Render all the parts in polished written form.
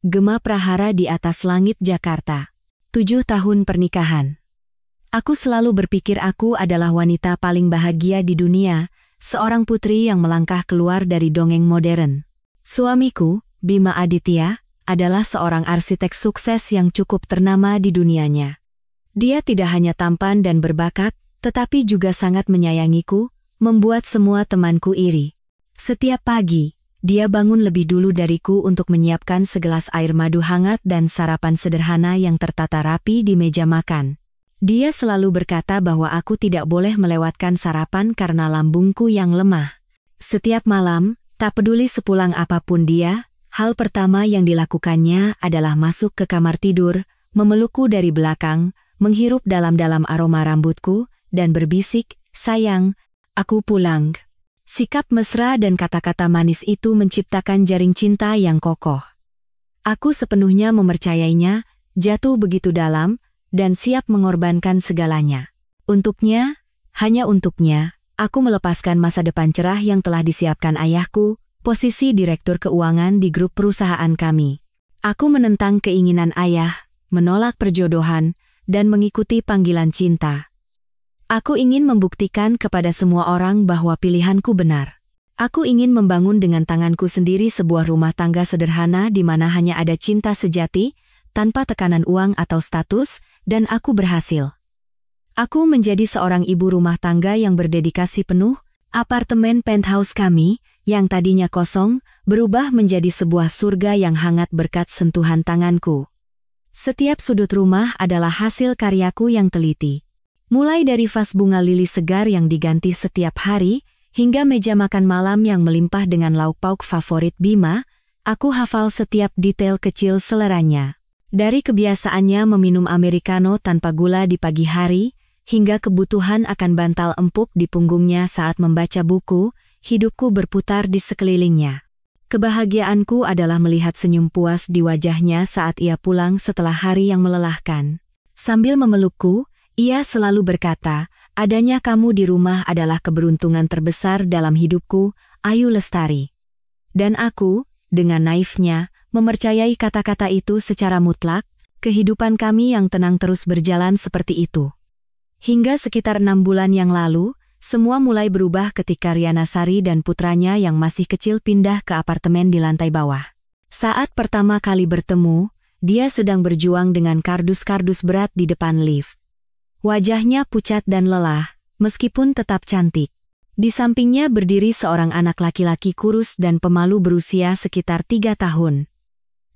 Gema Prahara di atas langit Jakarta. 7 tahun pernikahan. Aku selalu berpikir aku adalah wanita paling bahagia di dunia, seorang putri yang melangkah keluar dari dongeng modern. Suamiku, Bima Aditya, adalah seorang arsitek sukses yang cukup ternama di dunianya. Dia tidak hanya tampan dan berbakat, tetapi juga sangat menyayangiku, membuat semua temanku iri. Setiap pagi, dia bangun lebih dulu dariku untuk menyiapkan segelas air madu hangat dan sarapan sederhana yang tertata rapi di meja makan. Dia selalu berkata bahwa aku tidak boleh melewatkan sarapan karena lambungku yang lemah. Setiap malam, tak peduli sepulang apapun dia, hal pertama yang dilakukannya adalah masuk ke kamar tidur, memelukku dari belakang, menghirup dalam-dalam aroma rambutku, dan berbisik, "Sayang, aku pulang." Sikap mesra dan kata-kata manis itu menciptakan jaring cinta yang kokoh. Aku sepenuhnya mempercayainya, jatuh begitu dalam, dan siap mengorbankan segalanya. Untuknya, hanya untuknya, aku melepaskan masa depan cerah yang telah disiapkan ayahku, posisi direktur keuangan di grup perusahaan kami. Aku menentang keinginan ayah, menolak perjodohan, dan mengikuti panggilan cinta. Aku ingin membuktikan kepada semua orang bahwa pilihanku benar. Aku ingin membangun dengan tanganku sendiri sebuah rumah tangga sederhana di mana hanya ada cinta sejati, tanpa tekanan uang atau status, dan aku berhasil. Aku menjadi seorang ibu rumah tangga yang berdedikasi penuh. Apartemen penthouse kami, yang tadinya kosong, berubah menjadi sebuah surga yang hangat berkat sentuhan tanganku. Setiap sudut rumah adalah hasil karyaku yang teliti. Mulai dari vas bunga lili segar yang diganti setiap hari, hingga meja makan malam yang melimpah dengan lauk pauk favorit Bima, aku hafal setiap detail kecil seleranya. Dari kebiasaannya meminum americano tanpa gula di pagi hari, hingga kebutuhan akan bantal empuk di punggungnya saat membaca buku, hidupku berputar di sekelilingnya. Kebahagiaanku adalah melihat senyum puas di wajahnya saat ia pulang setelah hari yang melelahkan. Sambil memelukku, ia selalu berkata, "Adanya kamu di rumah adalah keberuntungan terbesar dalam hidupku, Ayu Lestari." Dan aku, dengan naifnya, mempercayai kata-kata itu secara mutlak. Kehidupan kami yang tenang terus berjalan seperti itu. Hingga sekitar 6 bulan yang lalu, semua mulai berubah ketika Riana Sari dan putranya yang masih kecil pindah ke apartemen di lantai bawah. Saat pertama kali bertemu, dia sedang berjuang dengan kardus-kardus berat di depan lift. Wajahnya pucat dan lelah, meskipun tetap cantik. Di sampingnya berdiri seorang anak laki-laki kurus dan pemalu berusia sekitar 3 tahun.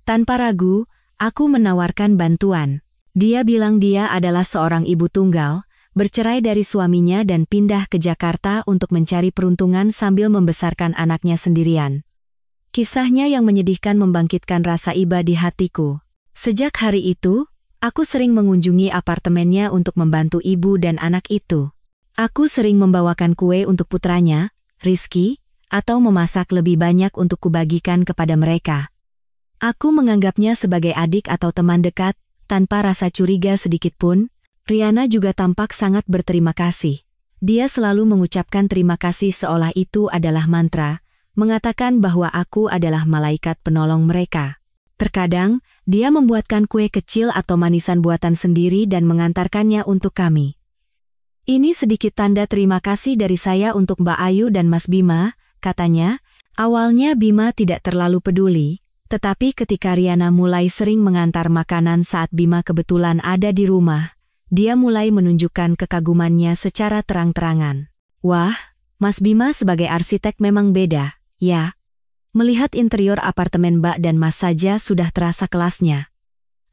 Tanpa ragu, aku menawarkan bantuan. Dia bilang dia adalah seorang ibu tunggal, bercerai dari suaminya dan pindah ke Jakarta untuk mencari peruntungan sambil membesarkan anaknya sendirian. Kisahnya yang menyedihkan membangkitkan rasa iba di hatiku. Sejak hari itu, aku sering mengunjungi apartemennya untuk membantu ibu dan anak itu. Aku sering membawakan kue untuk putranya, Rizky, atau memasak lebih banyak untuk kubagikan kepada mereka. Aku menganggapnya sebagai adik atau teman dekat, tanpa rasa curiga sedikitpun. Riana juga tampak sangat berterima kasih. Dia selalu mengucapkan terima kasih seolah itu adalah mantra, mengatakan bahwa aku adalah malaikat penolong mereka. Terkadang, dia membuatkan kue kecil atau manisan buatan sendiri dan mengantarkannya untuk kami. "Ini sedikit tanda terima kasih dari saya untuk Mbak Ayu dan Mas Bima," katanya. Awalnya Bima tidak terlalu peduli, tetapi ketika Riana mulai sering mengantar makanan saat Bima kebetulan ada di rumah, dia mulai menunjukkan kekagumannya secara terang-terangan. "Wah, Mas Bima sebagai arsitek memang beda, ya. Melihat interior apartemen Mbak dan Mas saja sudah terasa kelasnya."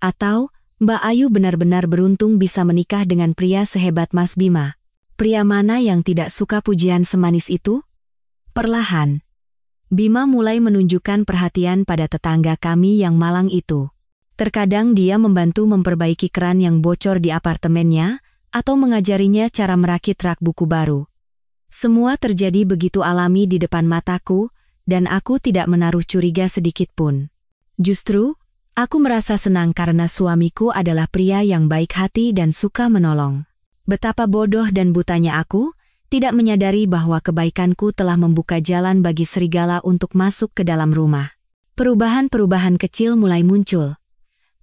Atau, "Mbak Ayu benar-benar beruntung bisa menikah dengan pria sehebat Mas Bima." Pria mana yang tidak suka pujian semanis itu? Perlahan, Bima mulai menunjukkan perhatian pada tetangga kami yang malang itu. Terkadang dia membantu memperbaiki keran yang bocor di apartemennya, atau mengajarinya cara merakit rak buku baru. Semua terjadi begitu alami di depan mataku, dan aku tidak menaruh curiga sedikitpun. Justru, aku merasa senang karena suamiku adalah pria yang baik hati dan suka menolong. Betapa bodoh dan butanya aku, tidak menyadari bahwa kebaikanku telah membuka jalan bagi serigala untuk masuk ke dalam rumah. Perubahan-perubahan kecil mulai muncul.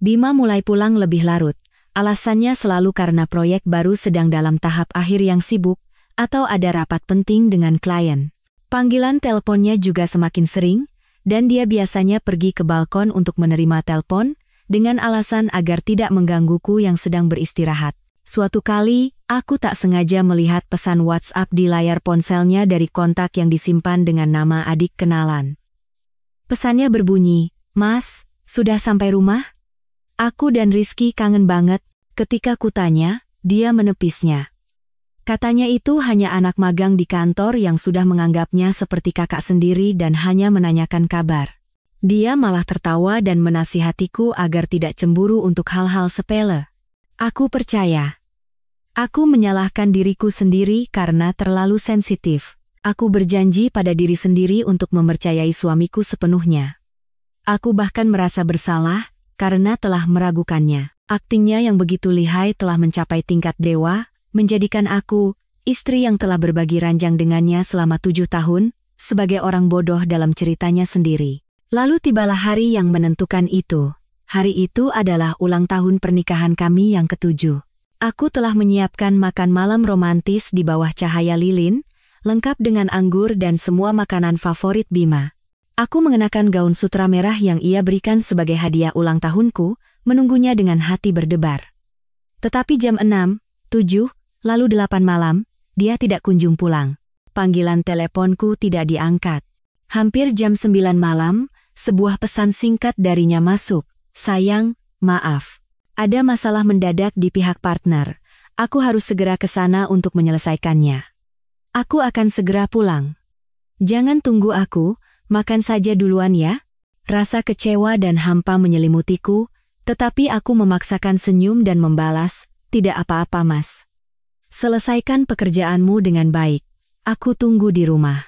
Bima mulai pulang lebih larut. Alasannya selalu karena proyek baru sedang dalam tahap akhir yang sibuk, atau ada rapat penting dengan klien. Panggilan teleponnya juga semakin sering, dan dia biasanya pergi ke balkon untuk menerima telepon, dengan alasan agar tidak menggangguku yang sedang beristirahat. Suatu kali, aku tak sengaja melihat pesan WhatsApp di layar ponselnya dari kontak yang disimpan dengan nama adik kenalan. Pesannya berbunyi, "Mas, sudah sampai rumah?" Aku dan Rizky kangen banget. Ketika kutanya, dia menepisnya. Katanya itu hanya anak magang di kantor yang sudah menganggapnya seperti kakak sendiri dan hanya menanyakan kabar. Dia malah tertawa dan menasihatiku agar tidak cemburu untuk hal-hal sepele. Aku percaya. Aku menyalahkan diriku sendiri karena terlalu sensitif. Aku berjanji pada diri sendiri untuk mempercayai suamiku sepenuhnya. Aku bahkan merasa bersalah karena telah meragukannya. Aktingnya yang begitu lihai telah mencapai tingkat dewa, menjadikan aku, istri yang telah berbagi ranjang dengannya selama 7 tahun, sebagai orang bodoh dalam ceritanya sendiri. Lalu tibalah hari yang menentukan itu. Hari itu adalah ulang tahun pernikahan kami yang ke-7. Aku telah menyiapkan makan malam romantis di bawah cahaya lilin, lengkap dengan anggur dan semua makanan favorit Bima. Aku mengenakan gaun sutra merah yang ia berikan sebagai hadiah ulang tahunku, menunggunya dengan hati berdebar. Tetapi jam 6, 7, lalu 8 malam, dia tidak kunjung pulang. Panggilan teleponku tidak diangkat. Hampir jam 9 malam, sebuah pesan singkat darinya masuk. "Sayang, maaf. Ada masalah mendadak di pihak partner. Aku harus segera ke sana untuk menyelesaikannya. Aku akan segera pulang. Jangan tunggu aku, makan saja duluan ya." Rasa kecewa dan hampa menyelimutiku, tetapi aku memaksakan senyum dan membalas, "Tidak apa-apa, Mas. Selesaikan pekerjaanmu dengan baik. Aku tunggu di rumah."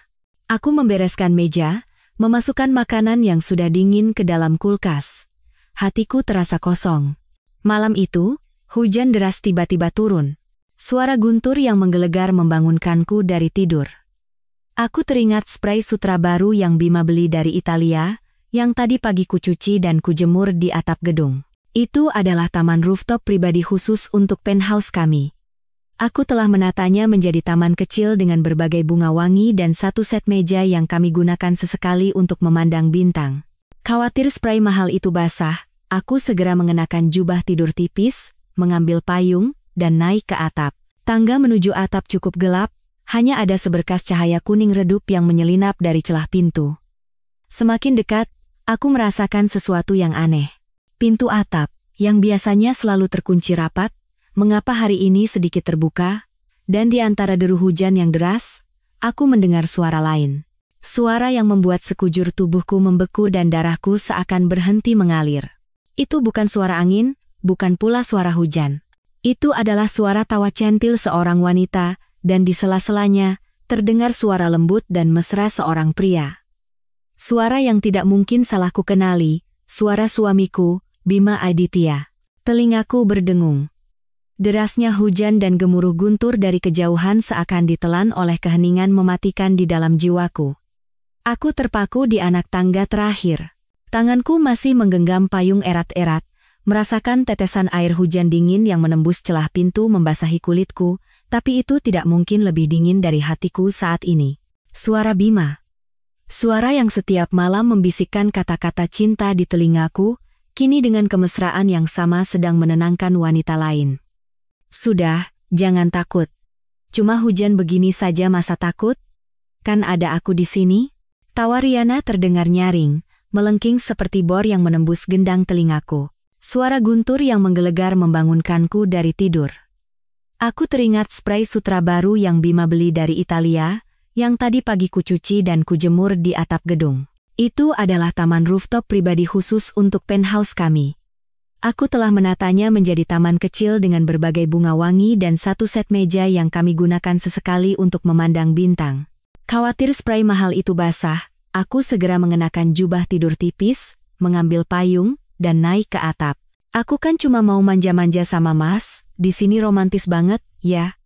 Aku membereskan meja, memasukkan makanan yang sudah dingin ke dalam kulkas. Hatiku terasa kosong. Malam itu, hujan deras tiba-tiba turun. Suara guntur yang menggelegar membangunkanku dari tidur. Aku teringat spray sutra baru yang Bima beli dari Italia, yang tadi pagi kucuci dan kujemur di atap gedung. Itu adalah taman rooftop pribadi khusus untuk penthouse kami. Aku telah menatanya menjadi taman kecil dengan berbagai bunga wangi dan satu set meja yang kami gunakan sesekali untuk memandang bintang. Khawatir spray mahal itu basah, aku segera mengenakan jubah tidur tipis, mengambil payung, dan naik ke atap. Tangga menuju atap cukup gelap, hanya ada seberkas cahaya kuning redup yang menyelinap dari celah pintu. Semakin dekat, aku merasakan sesuatu yang aneh. Pintu atap, yang biasanya selalu terkunci rapat, mengapa hari ini sedikit terbuka, dan di antara deru hujan yang deras, aku mendengar suara lain. Suara yang membuat sekujur tubuhku membeku dan darahku seakan berhenti mengalir. Itu bukan suara angin, bukan pula suara hujan. Itu adalah suara tawa centil seorang wanita, dan di sela-selanya, terdengar suara lembut dan mesra seorang pria. Suara yang tidak mungkin salah ku kenali, suara suamiku, Bima Aditya. Telingaku berdengung. Derasnya hujan dan gemuruh guntur dari kejauhan seakan ditelan oleh keheningan mematikan di dalam jiwaku. Aku terpaku di anak tangga terakhir. Tanganku masih menggenggam payung erat-erat, merasakan tetesan air hujan dingin yang menembus celah pintu membasahi kulitku, tapi itu tidak mungkin lebih dingin dari hatiku saat ini. Suara Bima. Suara yang setiap malam membisikkan kata-kata cinta di telingaku, kini dengan kemesraan yang sama sedang menenangkan wanita lain. "Sudah, jangan takut. Cuma hujan begini saja masa takut? Kan ada aku di sini?" Tawa Riana terdengar nyaring, melengking seperti bor yang menembus gendang telingaku. Suara guntur yang menggelegar membangunkanku dari tidur. Aku teringat spray sutra baru yang Bima beli dari Italia, yang tadi pagi kucuci dan kujemur di atap gedung. Itu adalah taman rooftop pribadi khusus untuk penthouse kami. Aku telah menatanya menjadi taman kecil dengan berbagai bunga wangi dan satu set meja yang kami gunakan sesekali untuk memandang bintang. Khawatir spray mahal itu basah, aku segera mengenakan jubah tidur tipis, mengambil payung, dan naik ke atap. "Aku kan cuma mau manja-manja sama Mas, di sini romantis banget, ya."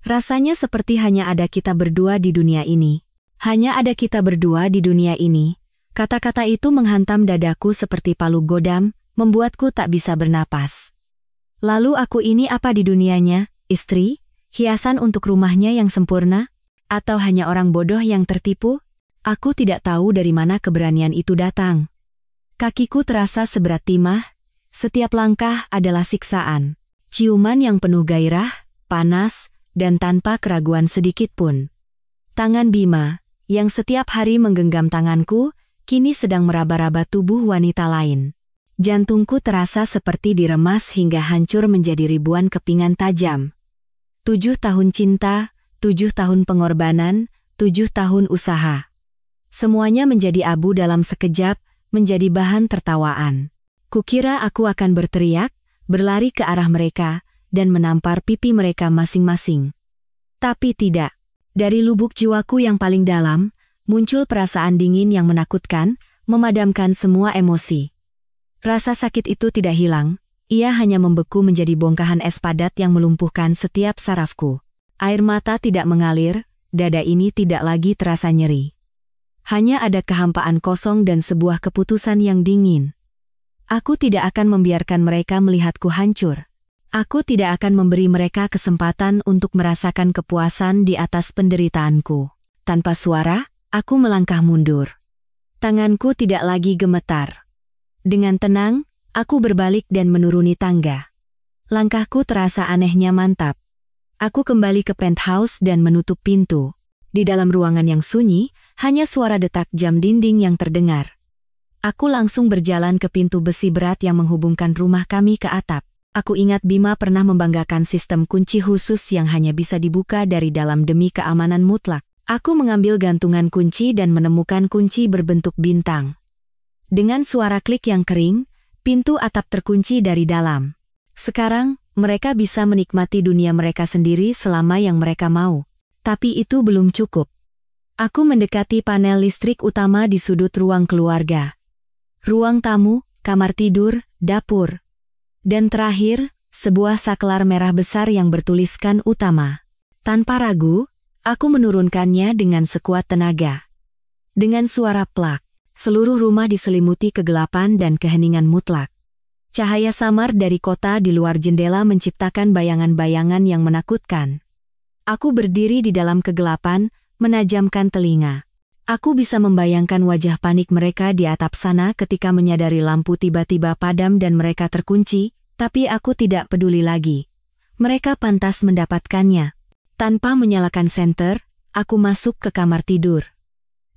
Rasanya seperti hanya ada kita berdua di dunia ini. Hanya ada kita berdua di dunia ini. Kata-kata itu menghantam dadaku seperti palu godam, membuatku tak bisa bernapas. Lalu aku ini apa di dunianya? Istri? Hiasan untuk rumahnya yang sempurna? Atau hanya orang bodoh yang tertipu? Aku tidak tahu dari mana keberanian itu datang. Kakiku terasa seberat timah, setiap langkah adalah siksaan. Ciuman yang penuh gairah, panas, dan tanpa keraguan sedikit pun. Tangan Bima, yang setiap hari menggenggam tanganku, kini sedang meraba-raba tubuh wanita lain. Jantungku terasa seperti diremas hingga hancur menjadi ribuan kepingan tajam. 7 tahun cinta, 7 tahun pengorbanan, 7 tahun usaha. Semuanya menjadi abu dalam sekejap, menjadi bahan tertawaan. Kukira aku akan berteriak, berlari ke arah mereka, dan menampar pipi mereka masing-masing. Tapi tidak. Dari lubuk jiwaku yang paling dalam, muncul perasaan dingin yang menakutkan, memadamkan semua emosi. Rasa sakit itu tidak hilang, ia hanya membeku menjadi bongkahan es padat yang melumpuhkan setiap sarafku. Air mata tidak mengalir, dada ini tidak lagi terasa nyeri. Hanya ada kehampaan kosong dan sebuah keputusan yang dingin. Aku tidak akan membiarkan mereka melihatku hancur. Aku tidak akan memberi mereka kesempatan untuk merasakan kepuasan di atas penderitaanku. Tanpa suara, aku melangkah mundur. Tanganku tidak lagi gemetar. Dengan tenang, aku berbalik dan menuruni tangga. Langkahku terasa anehnya mantap. Aku kembali ke penthouse dan menutup pintu. Di dalam ruangan yang sunyi, hanya suara detak jam dinding yang terdengar. Aku langsung berjalan ke pintu besi berat yang menghubungkan rumah kami ke atap. Aku ingat Bima pernah membanggakan sistem kunci khusus yang hanya bisa dibuka dari dalam demi keamanan mutlak. Aku mengambil gantungan kunci dan menemukan kunci berbentuk bintang. Dengan suara klik yang kering, pintu atap terkunci dari dalam. Sekarang, mereka bisa menikmati dunia mereka sendiri selama yang mereka mau. Tapi itu belum cukup. Aku mendekati panel listrik utama di sudut ruang keluarga. Ruang tamu, kamar tidur, dapur. Dan terakhir, sebuah saklar merah besar yang bertuliskan utama. Tanpa ragu, aku menurunkannya dengan sekuat tenaga. Dengan suara plak, seluruh rumah diselimuti kegelapan dan keheningan mutlak. Cahaya samar dari kota di luar jendela menciptakan bayangan-bayangan yang menakutkan. Aku berdiri di dalam kegelapan, menajamkan telinga. Aku bisa membayangkan wajah panik mereka di atap sana ketika menyadari lampu tiba-tiba padam dan mereka terkunci, tapi aku tidak peduli lagi. Mereka pantas mendapatkannya. Tanpa menyalakan senter, aku masuk ke kamar tidur.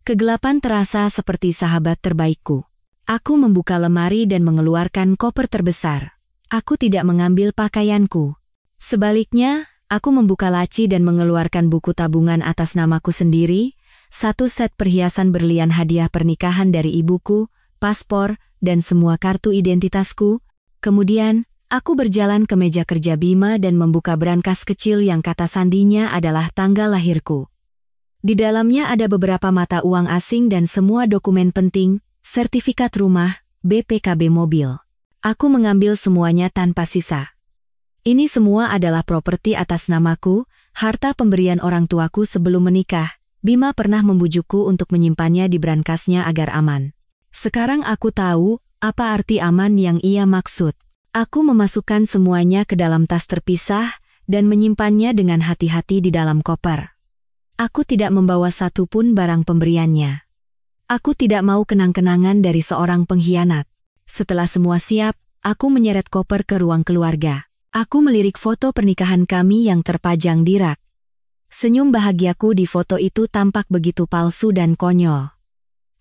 Kegelapan terasa seperti sahabat terbaikku. Aku membuka lemari dan mengeluarkan koper terbesar. Aku tidak mengambil pakaianku. Sebaliknya, aku membuka laci dan mengeluarkan buku tabungan atas namaku sendiri, satu set perhiasan berlian hadiah pernikahan dari ibuku, paspor, dan semua kartu identitasku. Kemudian, aku berjalan ke meja kerja Bima dan membuka brankas kecil yang kata sandinya adalah tanggal lahirku. Di dalamnya ada beberapa mata uang asing dan semua dokumen penting, sertifikat rumah, BPKB mobil. Aku mengambil semuanya tanpa sisa. Ini semua adalah properti atas namaku, harta pemberian orang tuaku sebelum menikah. Bima pernah membujukku untuk menyimpannya di brankasnya agar aman. Sekarang aku tahu apa arti aman yang ia maksud. Aku memasukkan semuanya ke dalam tas terpisah dan menyimpannya dengan hati-hati di dalam koper. Aku tidak membawa satu pun barang pemberiannya. Aku tidak mau kenang-kenangan dari seorang pengkhianat. Setelah semua siap, aku menyeret koper ke ruang keluarga. Aku melirik foto pernikahan kami yang terpajang di rak. Senyum bahagiaku di foto itu tampak begitu palsu dan konyol.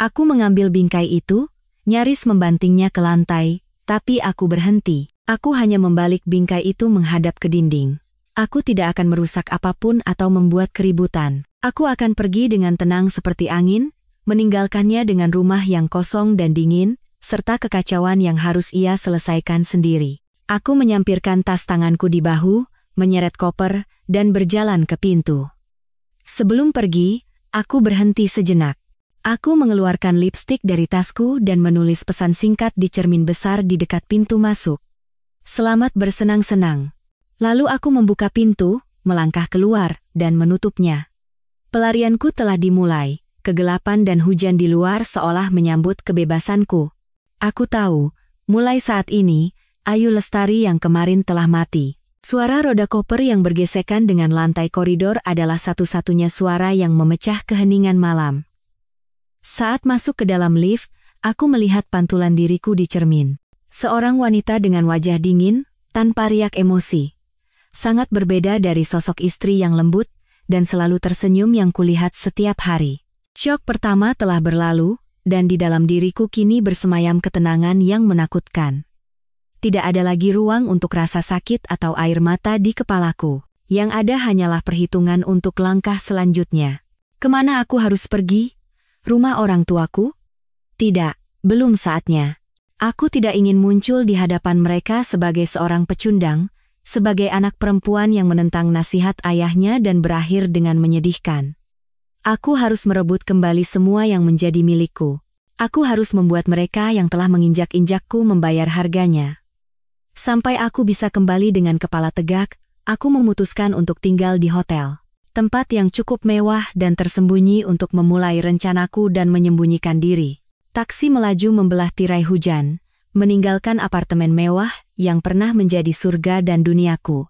Aku mengambil bingkai itu, nyaris membantingnya ke lantai, tapi aku berhenti. Aku hanya membalik bingkai itu menghadap ke dinding. Aku tidak akan merusak apapun atau membuat keributan. Aku akan pergi dengan tenang seperti angin, meninggalkannya dengan rumah yang kosong dan dingin, serta kekacauan yang harus ia selesaikan sendiri. Aku menyampirkan tas tanganku di bahu, menyeret koper, dan berjalan ke pintu. Sebelum pergi, aku berhenti sejenak. Aku mengeluarkan lipstik dari tasku dan menulis pesan singkat di cermin besar di dekat pintu masuk. Selamat bersenang-senang. Lalu aku membuka pintu, melangkah keluar, dan menutupnya. Pelarianku telah dimulai, kegelapan dan hujan di luar seolah menyambut kebebasanku. Aku tahu, mulai saat ini, Ayu Lestari yang kemarin telah mati. Suara roda koper yang bergesekan dengan lantai koridor adalah satu-satunya suara yang memecah keheningan malam. Saat masuk ke dalam lift, aku melihat pantulan diriku di cermin. Seorang wanita dengan wajah dingin, tanpa riak emosi. Sangat berbeda dari sosok istri yang lembut dan selalu tersenyum yang kulihat setiap hari. Syok pertama telah berlalu, dan di dalam diriku kini bersemayam ketenangan yang menakutkan. Tidak ada lagi ruang untuk rasa sakit atau air mata di kepalaku. Yang ada hanyalah perhitungan untuk langkah selanjutnya. Kemana aku harus pergi? Rumah orang tuaku? Tidak, belum saatnya. Aku tidak ingin muncul di hadapan mereka sebagai seorang pecundang, sebagai anak perempuan yang menentang nasihat ayahnya dan berakhir dengan menyedihkan. Aku harus merebut kembali semua yang menjadi milikku. Aku harus membuat mereka yang telah menginjak-injakku membayar harganya. Sampai aku bisa kembali dengan kepala tegak, aku memutuskan untuk tinggal di hotel. Tempat yang cukup mewah dan tersembunyi untuk memulai rencanaku dan menyembunyikan diri. Taksi melaju membelah tirai hujan, meninggalkan apartemen mewah yang pernah menjadi surga dan duniaku.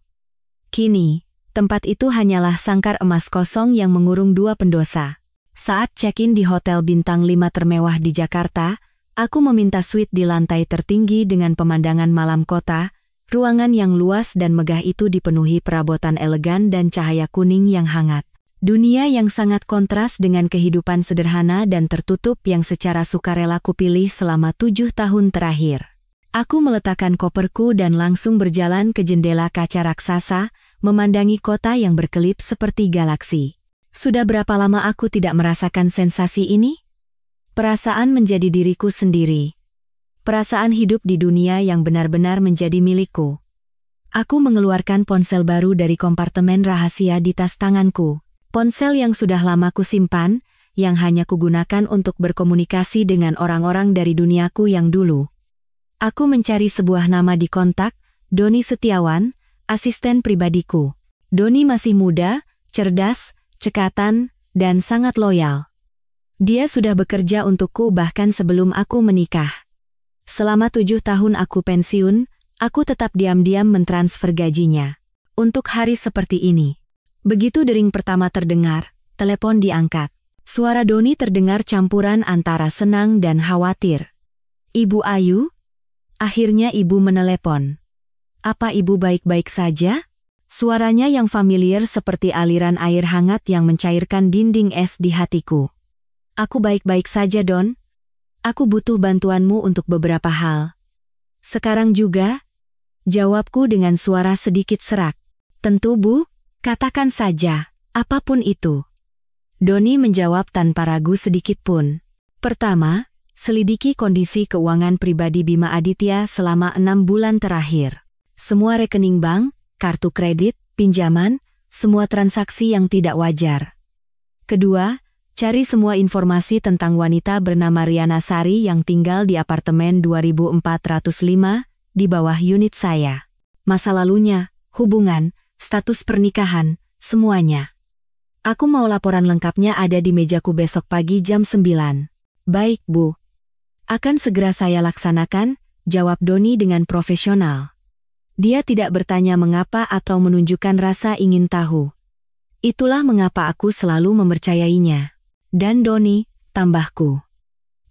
Kini, tempat itu hanyalah sangkar emas kosong yang mengurung dua pendosa. Saat check-in di hotel bintang 5 termewah di Jakarta, aku meminta suite di lantai tertinggi dengan pemandangan malam kota. Ruangan yang luas dan megah itu dipenuhi perabotan elegan dan cahaya kuning yang hangat. Dunia yang sangat kontras dengan kehidupan sederhana dan tertutup yang secara sukarela kupilih selama 7 tahun terakhir. Aku meletakkan koperku dan langsung berjalan ke jendela kaca raksasa, memandangi kota yang berkelip seperti galaksi. Sudah berapa lama aku tidak merasakan sensasi ini? Perasaan menjadi diriku sendiri. Perasaan hidup di dunia yang benar-benar menjadi milikku. Aku mengeluarkan ponsel baru dari kompartemen rahasia di tas tanganku. Ponsel yang sudah lama kusimpan, yang hanya kugunakan untuk berkomunikasi dengan orang-orang dari duniaku yang dulu. Aku mencari sebuah nama di kontak, Doni Setiawan, asisten pribadiku. Doni masih muda, cerdas, cekatan, dan sangat loyal. Dia sudah bekerja untukku bahkan sebelum aku menikah. Selama 7 tahun aku pensiun, aku tetap diam-diam mentransfer gajinya. Untuk hari seperti ini. Begitu dering pertama terdengar, telepon diangkat. Suara Doni terdengar campuran antara senang dan khawatir. Ibu Ayu? Akhirnya ibu menelepon. Apa ibu baik-baik saja? Suaranya yang familiar seperti aliran air hangat yang mencairkan dinding es di hatiku. Aku baik-baik saja, Don. Aku butuh bantuanmu untuk beberapa hal. Sekarang juga? Jawabku dengan suara sedikit serak. Tentu, Bu. Katakan saja, apapun itu. Doni menjawab tanpa ragu sedikit pun. Pertama, selidiki kondisi keuangan pribadi Bima Aditya selama 6 bulan terakhir. Semua rekening bank, kartu kredit, pinjaman, semua transaksi yang tidak wajar. Kedua, cari semua informasi tentang wanita bernama Riana Sari yang tinggal di apartemen 2405 di bawah unit saya. Masa lalunya, hubungan, status pernikahan, semuanya. Aku mau laporan lengkapnya ada di mejaku besok pagi jam 9. Baik, Bu. Akan segera saya laksanakan, jawab Doni dengan profesional. Dia tidak bertanya mengapa atau menunjukkan rasa ingin tahu. Itulah mengapa aku selalu mempercayainya. Dan Doni, tambahku.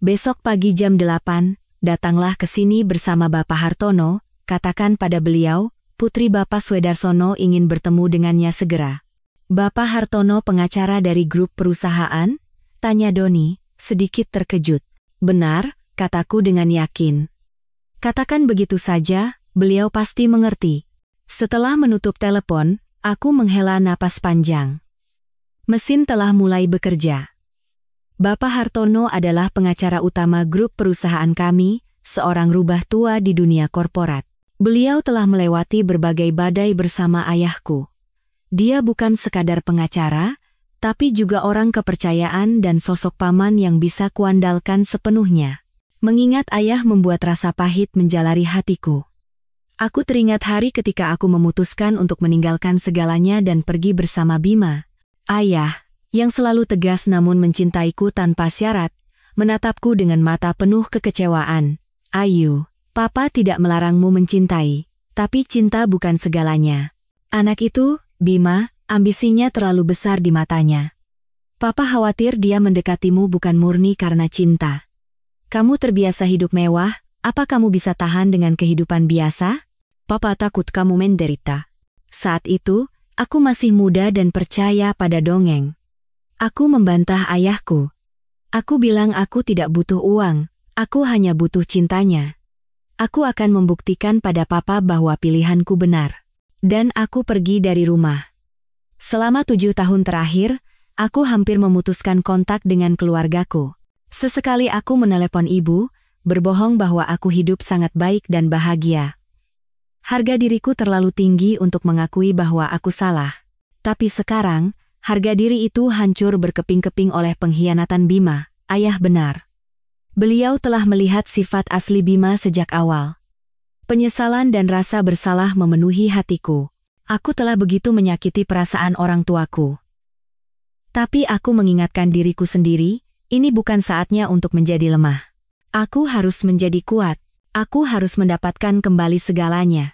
Besok pagi jam 8, datanglah ke sini bersama Bapak Hartono, katakan pada beliau, putri Bapak Swedarsono ingin bertemu dengannya segera. Bapak Hartono pengacara dari grup perusahaan? Tanya Doni, sedikit terkejut. Benar, kataku dengan yakin. Katakan begitu saja, beliau pasti mengerti. Setelah menutup telepon, aku menghela napas panjang. Mesin telah mulai bekerja. Bapak Hartono adalah pengacara utama grup perusahaan kami, seorang rubah tua di dunia korporat. Beliau telah melewati berbagai badai bersama ayahku. Dia bukan sekadar pengacara, tapi juga orang kepercayaan dan sosok paman yang bisa kuandalkan sepenuhnya. Mengingat ayah membuat rasa pahit menjalari hatiku. Aku teringat hari ketika aku memutuskan untuk meninggalkan segalanya dan pergi bersama Bima. Ayah, yang selalu tegas namun mencintaiku tanpa syarat, menatapku dengan mata penuh kekecewaan. Ayu, Papa tidak melarangmu mencintai, tapi cinta bukan segalanya. Anak itu, Bima, ambisinya terlalu besar di matanya. Papa khawatir dia mendekatimu bukan murni karena cinta. Kamu terbiasa hidup mewah, apa kamu bisa tahan dengan kehidupan biasa? Papa takut kamu menderita. Saat itu, aku masih muda dan percaya pada dongeng. Aku membantah ayahku. Aku bilang aku tidak butuh uang, aku hanya butuh cintanya. Aku akan membuktikan pada Papa bahwa pilihanku benar. Dan aku pergi dari rumah. Selama 7 tahun terakhir, aku hampir memutuskan kontak dengan keluargaku. Sesekali aku menelepon ibu, berbohong bahwa aku hidup sangat baik dan bahagia. Harga diriku terlalu tinggi untuk mengakui bahwa aku salah. Tapi sekarang, harga diri itu hancur berkeping-keping oleh pengkhianatan Bima, ayah benar. Beliau telah melihat sifat asli Bima sejak awal. Penyesalan dan rasa bersalah memenuhi hatiku. Aku telah begitu menyakiti perasaan orang tuaku. Tapi aku mengingatkan diriku sendiri, ini bukan saatnya untuk menjadi lemah. Aku harus menjadi kuat. Aku harus mendapatkan kembali segalanya.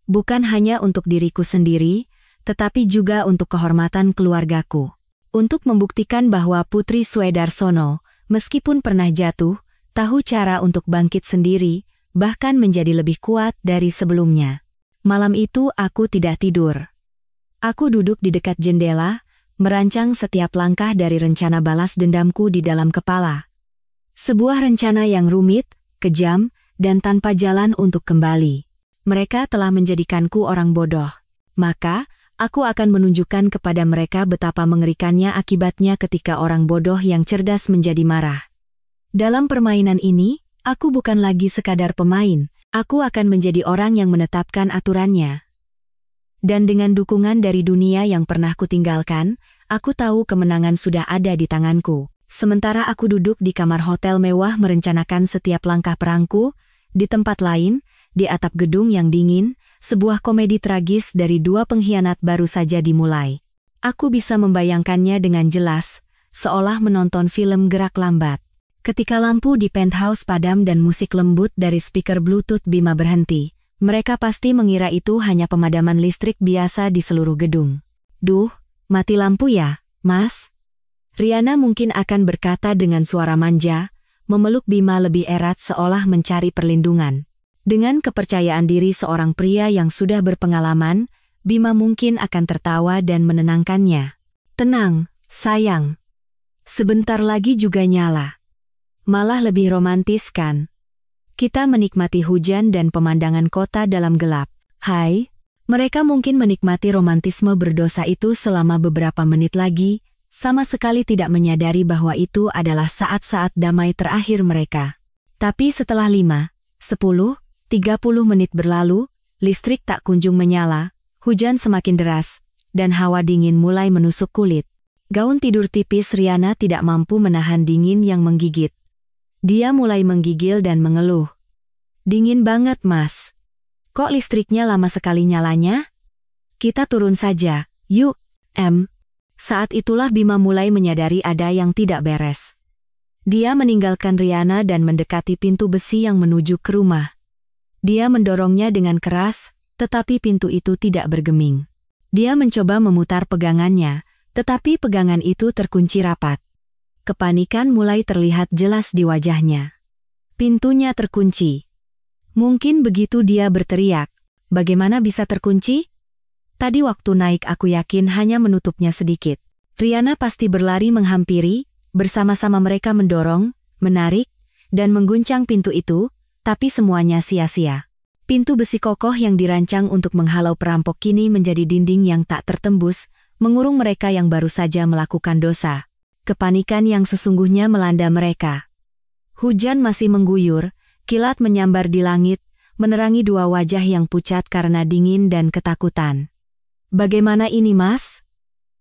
Bukan hanya untuk diriku sendiri, tetapi juga untuk kehormatan keluargaku. Untuk membuktikan bahwa Putri Swedarsono, meskipun pernah jatuh, tahu cara untuk bangkit sendiri, bahkan menjadi lebih kuat dari sebelumnya. Malam itu aku tidak tidur. Aku duduk di dekat jendela, merancang setiap langkah dari rencana balas dendamku di dalam kepala. Sebuah rencana yang rumit, kejam, dan tanpa jalan untuk kembali. Mereka telah menjadikanku orang bodoh. Maka, aku akan menunjukkan kepada mereka betapa mengerikannya akibatnya ketika orang bodoh yang cerdas menjadi marah. Dalam permainan ini, aku bukan lagi sekadar pemain, aku akan menjadi orang yang menetapkan aturannya. Dan dengan dukungan dari dunia yang pernah kutinggalkan, aku tahu kemenangan sudah ada di tanganku. Sementara aku duduk di kamar hotel mewah merencanakan setiap langkah perangku, di tempat lain, di atap gedung yang dingin, sebuah komedi tragis dari dua pengkhianat baru saja dimulai. Aku bisa membayangkannya dengan jelas, seolah menonton film gerak lambat. Ketika lampu di penthouse padam dan musik lembut dari speaker Bluetooth Bima berhenti, mereka pasti mengira itu hanya pemadaman listrik biasa di seluruh gedung. Duh, mati lampu ya, Mas? Riana mungkin akan berkata dengan suara manja, memeluk Bima lebih erat seolah mencari perlindungan. Dengan kepercayaan diri seorang pria yang sudah berpengalaman, Bima mungkin akan tertawa dan menenangkannya. Tenang, sayang. Sebentar lagi juga nyala. Malah lebih romantis kan? Kita menikmati hujan dan pemandangan kota dalam gelap. Hai, mereka mungkin menikmati romantisme berdosa itu selama beberapa menit lagi, sama sekali tidak menyadari bahwa itu adalah saat-saat damai terakhir mereka. Tapi setelah 5, 10, 30 menit berlalu, listrik tak kunjung menyala, hujan semakin deras, dan hawa dingin mulai menusuk kulit. Gaun tidur tipis Riana tidak mampu menahan dingin yang menggigit. Dia mulai menggigil dan mengeluh. Dingin banget, Mas. Kok listriknya lama sekali nyalanya? Kita turun saja, yuk, Saat itulah Bima mulai menyadari ada yang tidak beres. Dia meninggalkan Riana dan mendekati pintu besi yang menuju ke rumah. Dia mendorongnya dengan keras, tetapi pintu itu tidak bergeming. Dia mencoba memutar pegangannya, tetapi pegangan itu terkunci rapat. Kepanikan mulai terlihat jelas di wajahnya. Pintunya terkunci. Mungkin begitu dia berteriak, "Bagaimana bisa terkunci?" Tadi waktu naik aku yakin hanya menutupnya sedikit. Riana pasti berlari menghampiri, bersama-sama mereka mendorong, menarik, dan mengguncang pintu itu, tapi semuanya sia-sia. Pintu besi kokoh yang dirancang untuk menghalau perampok kini menjadi dinding yang tak tertembus, mengurung mereka yang baru saja melakukan dosa. Kepanikan yang sesungguhnya melanda mereka. Hujan masih mengguyur, kilat menyambar di langit, menerangi dua wajah yang pucat karena dingin dan ketakutan. "Bagaimana ini, Mas?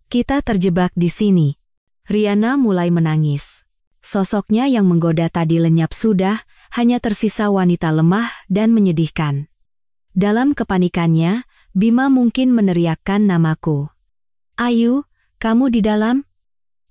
Kita terjebak di sini." Riana mulai menangis. Sosoknya yang menggoda tadi lenyap sudah, hanya tersisa wanita lemah dan menyedihkan. Dalam kepanikannya, Bima mungkin meneriakkan namaku. "Ayu, kamu di dalam?"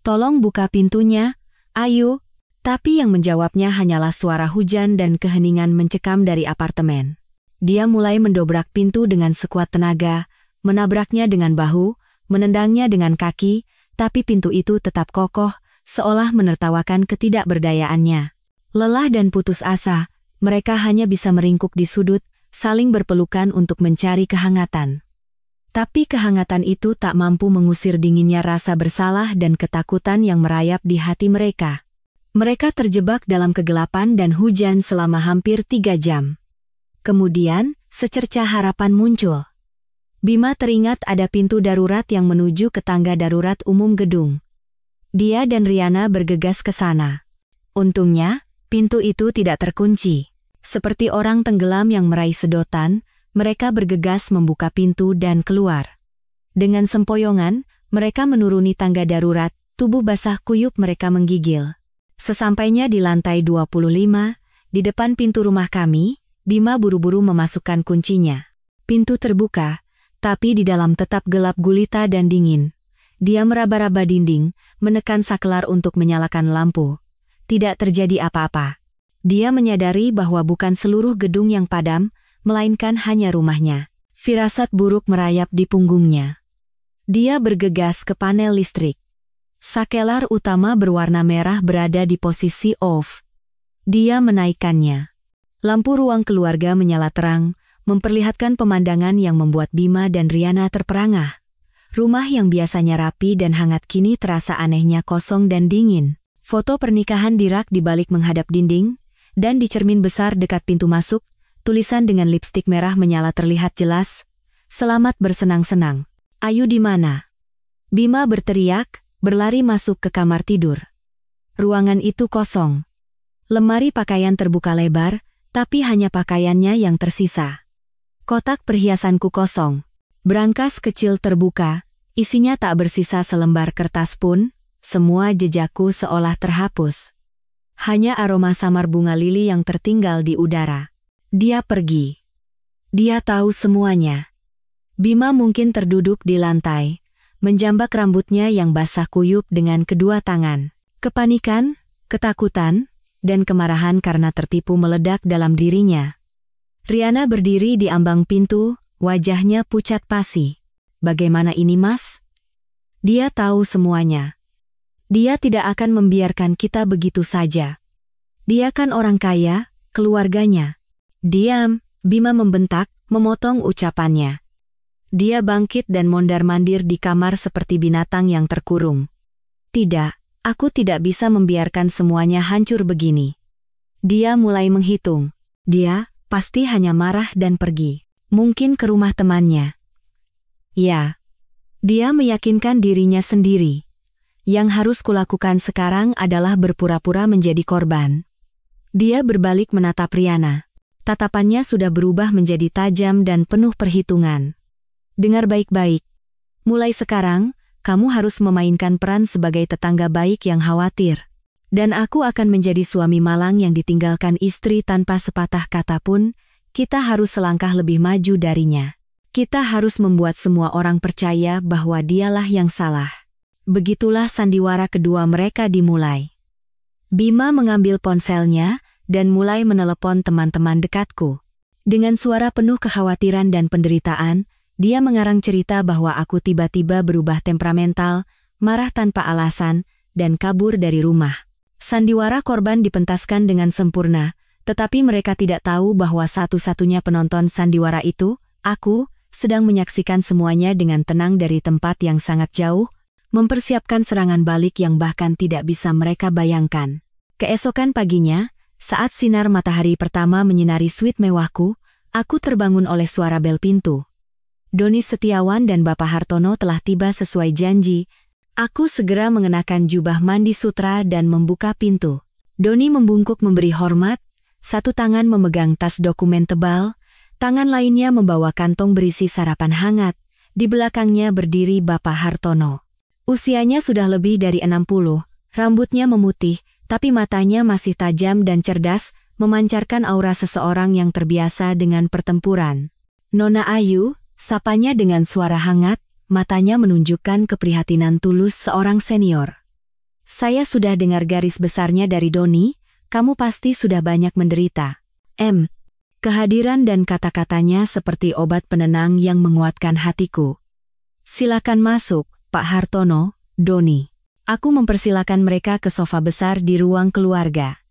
"Tolong buka pintunya, Ayu." Tapi yang menjawabnya hanyalah suara hujan dan keheningan mencekam dari apartemen. Dia mulai mendobrak pintu dengan sekuat tenaga, menabraknya dengan bahu, menendangnya dengan kaki, tapi pintu itu tetap kokoh, seolah menertawakan ketidakberdayaannya. Lelah dan putus asa, mereka hanya bisa meringkuk di sudut, saling berpelukan untuk mencari kehangatan. Tapi kehangatan itu tak mampu mengusir dinginnya rasa bersalah dan ketakutan yang merayap di hati mereka. Mereka terjebak dalam kegelapan dan hujan selama hampir 3 jam. Kemudian, secercah harapan muncul. Bima teringat ada pintu darurat yang menuju ke tangga darurat umum gedung. Dia dan Riana bergegas ke sana. Untungnya, pintu itu tidak terkunci. Seperti orang tenggelam yang meraih sedotan, mereka bergegas membuka pintu dan keluar. Dengan sempoyongan, mereka menuruni tangga darurat, tubuh basah kuyup mereka menggigil. Sesampainya di lantai 25, di depan pintu rumah kami, Bima buru-buru memasukkan kuncinya. Pintu terbuka, tapi di dalam tetap gelap gulita dan dingin. Dia meraba-raba dinding, menekan saklar untuk menyalakan lampu. Tidak terjadi apa-apa. Dia menyadari bahwa bukan seluruh gedung yang padam, melainkan hanya rumahnya. Firasat buruk merayap di punggungnya. Dia bergegas ke panel listrik. Sakelar utama berwarna merah berada di posisi off. Dia menaikkannya. Lampu ruang keluarga menyala terang, memperlihatkan pemandangan yang membuat Bima dan Riana terperangah. Rumah yang biasanya rapi dan hangat kini terasa anehnya kosong dan dingin. Foto pernikahan di rak di balik menghadap dinding, dan di cermin besar dekat pintu masuk, tulisan dengan lipstik merah menyala terlihat jelas, "Selamat bersenang-senang." "Ayu di mana?" Bima berteriak, berlari masuk ke kamar tidur. Ruangan itu kosong. Lemari pakaian terbuka lebar, tapi hanya pakaiannya yang tersisa. Kotak perhiasanku kosong. Brankas kecil terbuka, isinya tak bersisa selembar kertas pun, semua jejakku seolah terhapus. Hanya aroma samar bunga lili yang tertinggal di udara. Dia pergi. Dia tahu semuanya. Bima mungkin terduduk di lantai, menjambak rambutnya yang basah kuyup dengan kedua tangan. Kepanikan, ketakutan, dan kemarahan karena tertipu meledak dalam dirinya. Riana berdiri di ambang pintu, wajahnya pucat pasi. "Bagaimana ini, Mas?" Dia tahu semuanya. Dia tidak akan membiarkan kita begitu saja. Dia kan orang kaya, keluarganya. "Diam," Bima membentak, memotong ucapannya. Dia bangkit dan mondar-mandir di kamar seperti binatang yang terkurung. "Tidak, aku tidak bisa membiarkan semuanya hancur begini." Dia mulai menghitung. Dia pasti hanya marah dan pergi. Mungkin ke rumah temannya. Ya, dia meyakinkan dirinya sendiri. Yang harus kulakukan sekarang adalah berpura-pura menjadi korban. Dia berbalik menatap Riana. Tatapannya sudah berubah menjadi tajam dan penuh perhitungan. "Dengar baik-baik. Mulai sekarang, kamu harus memainkan peran sebagai tetangga baik yang khawatir. Dan aku akan menjadi suami malang yang ditinggalkan istri tanpa sepatah kata pun. Kita harus selangkah lebih maju darinya. Kita harus membuat semua orang percaya bahwa dialah yang salah." Begitulah sandiwara kedua mereka dimulai. Bima mengambil ponselnya dan mulai menelepon teman-teman dekatku. Dengan suara penuh kekhawatiran dan penderitaan, dia mengarang cerita bahwa aku tiba-tiba berubah temperamental, marah tanpa alasan, dan kabur dari rumah. Sandiwara korban dipentaskan dengan sempurna, tetapi mereka tidak tahu bahwa satu-satunya penonton sandiwara itu, aku, sedang menyaksikan semuanya dengan tenang dari tempat yang sangat jauh, mempersiapkan serangan balik yang bahkan tidak bisa mereka bayangkan. Keesokan paginya, saat sinar matahari pertama menyinari suite mewahku, aku terbangun oleh suara bel pintu. Doni Setiawan dan Bapak Hartono telah tiba sesuai janji. Aku segera mengenakan jubah mandi sutra dan membuka pintu. Doni membungkuk memberi hormat, satu tangan memegang tas dokumen tebal, tangan lainnya membawa kantong berisi sarapan hangat. Di belakangnya berdiri Bapak Hartono. Usianya sudah lebih dari 60, rambutnya memutih, tapi matanya masih tajam dan cerdas, memancarkan aura seseorang yang terbiasa dengan pertempuran. "Nona Ayu," sapanya dengan suara hangat, matanya menunjukkan keprihatinan tulus seorang senior. Saya sudah dengar garis besarnya dari Doni, kamu pasti sudah banyak menderita. Kehadiran dan kata-katanya seperti obat penenang yang menguatkan hatiku. Silakan masuk, Pak Hartono, Doni. Aku mempersilakan mereka ke sofa besar di ruang keluarga.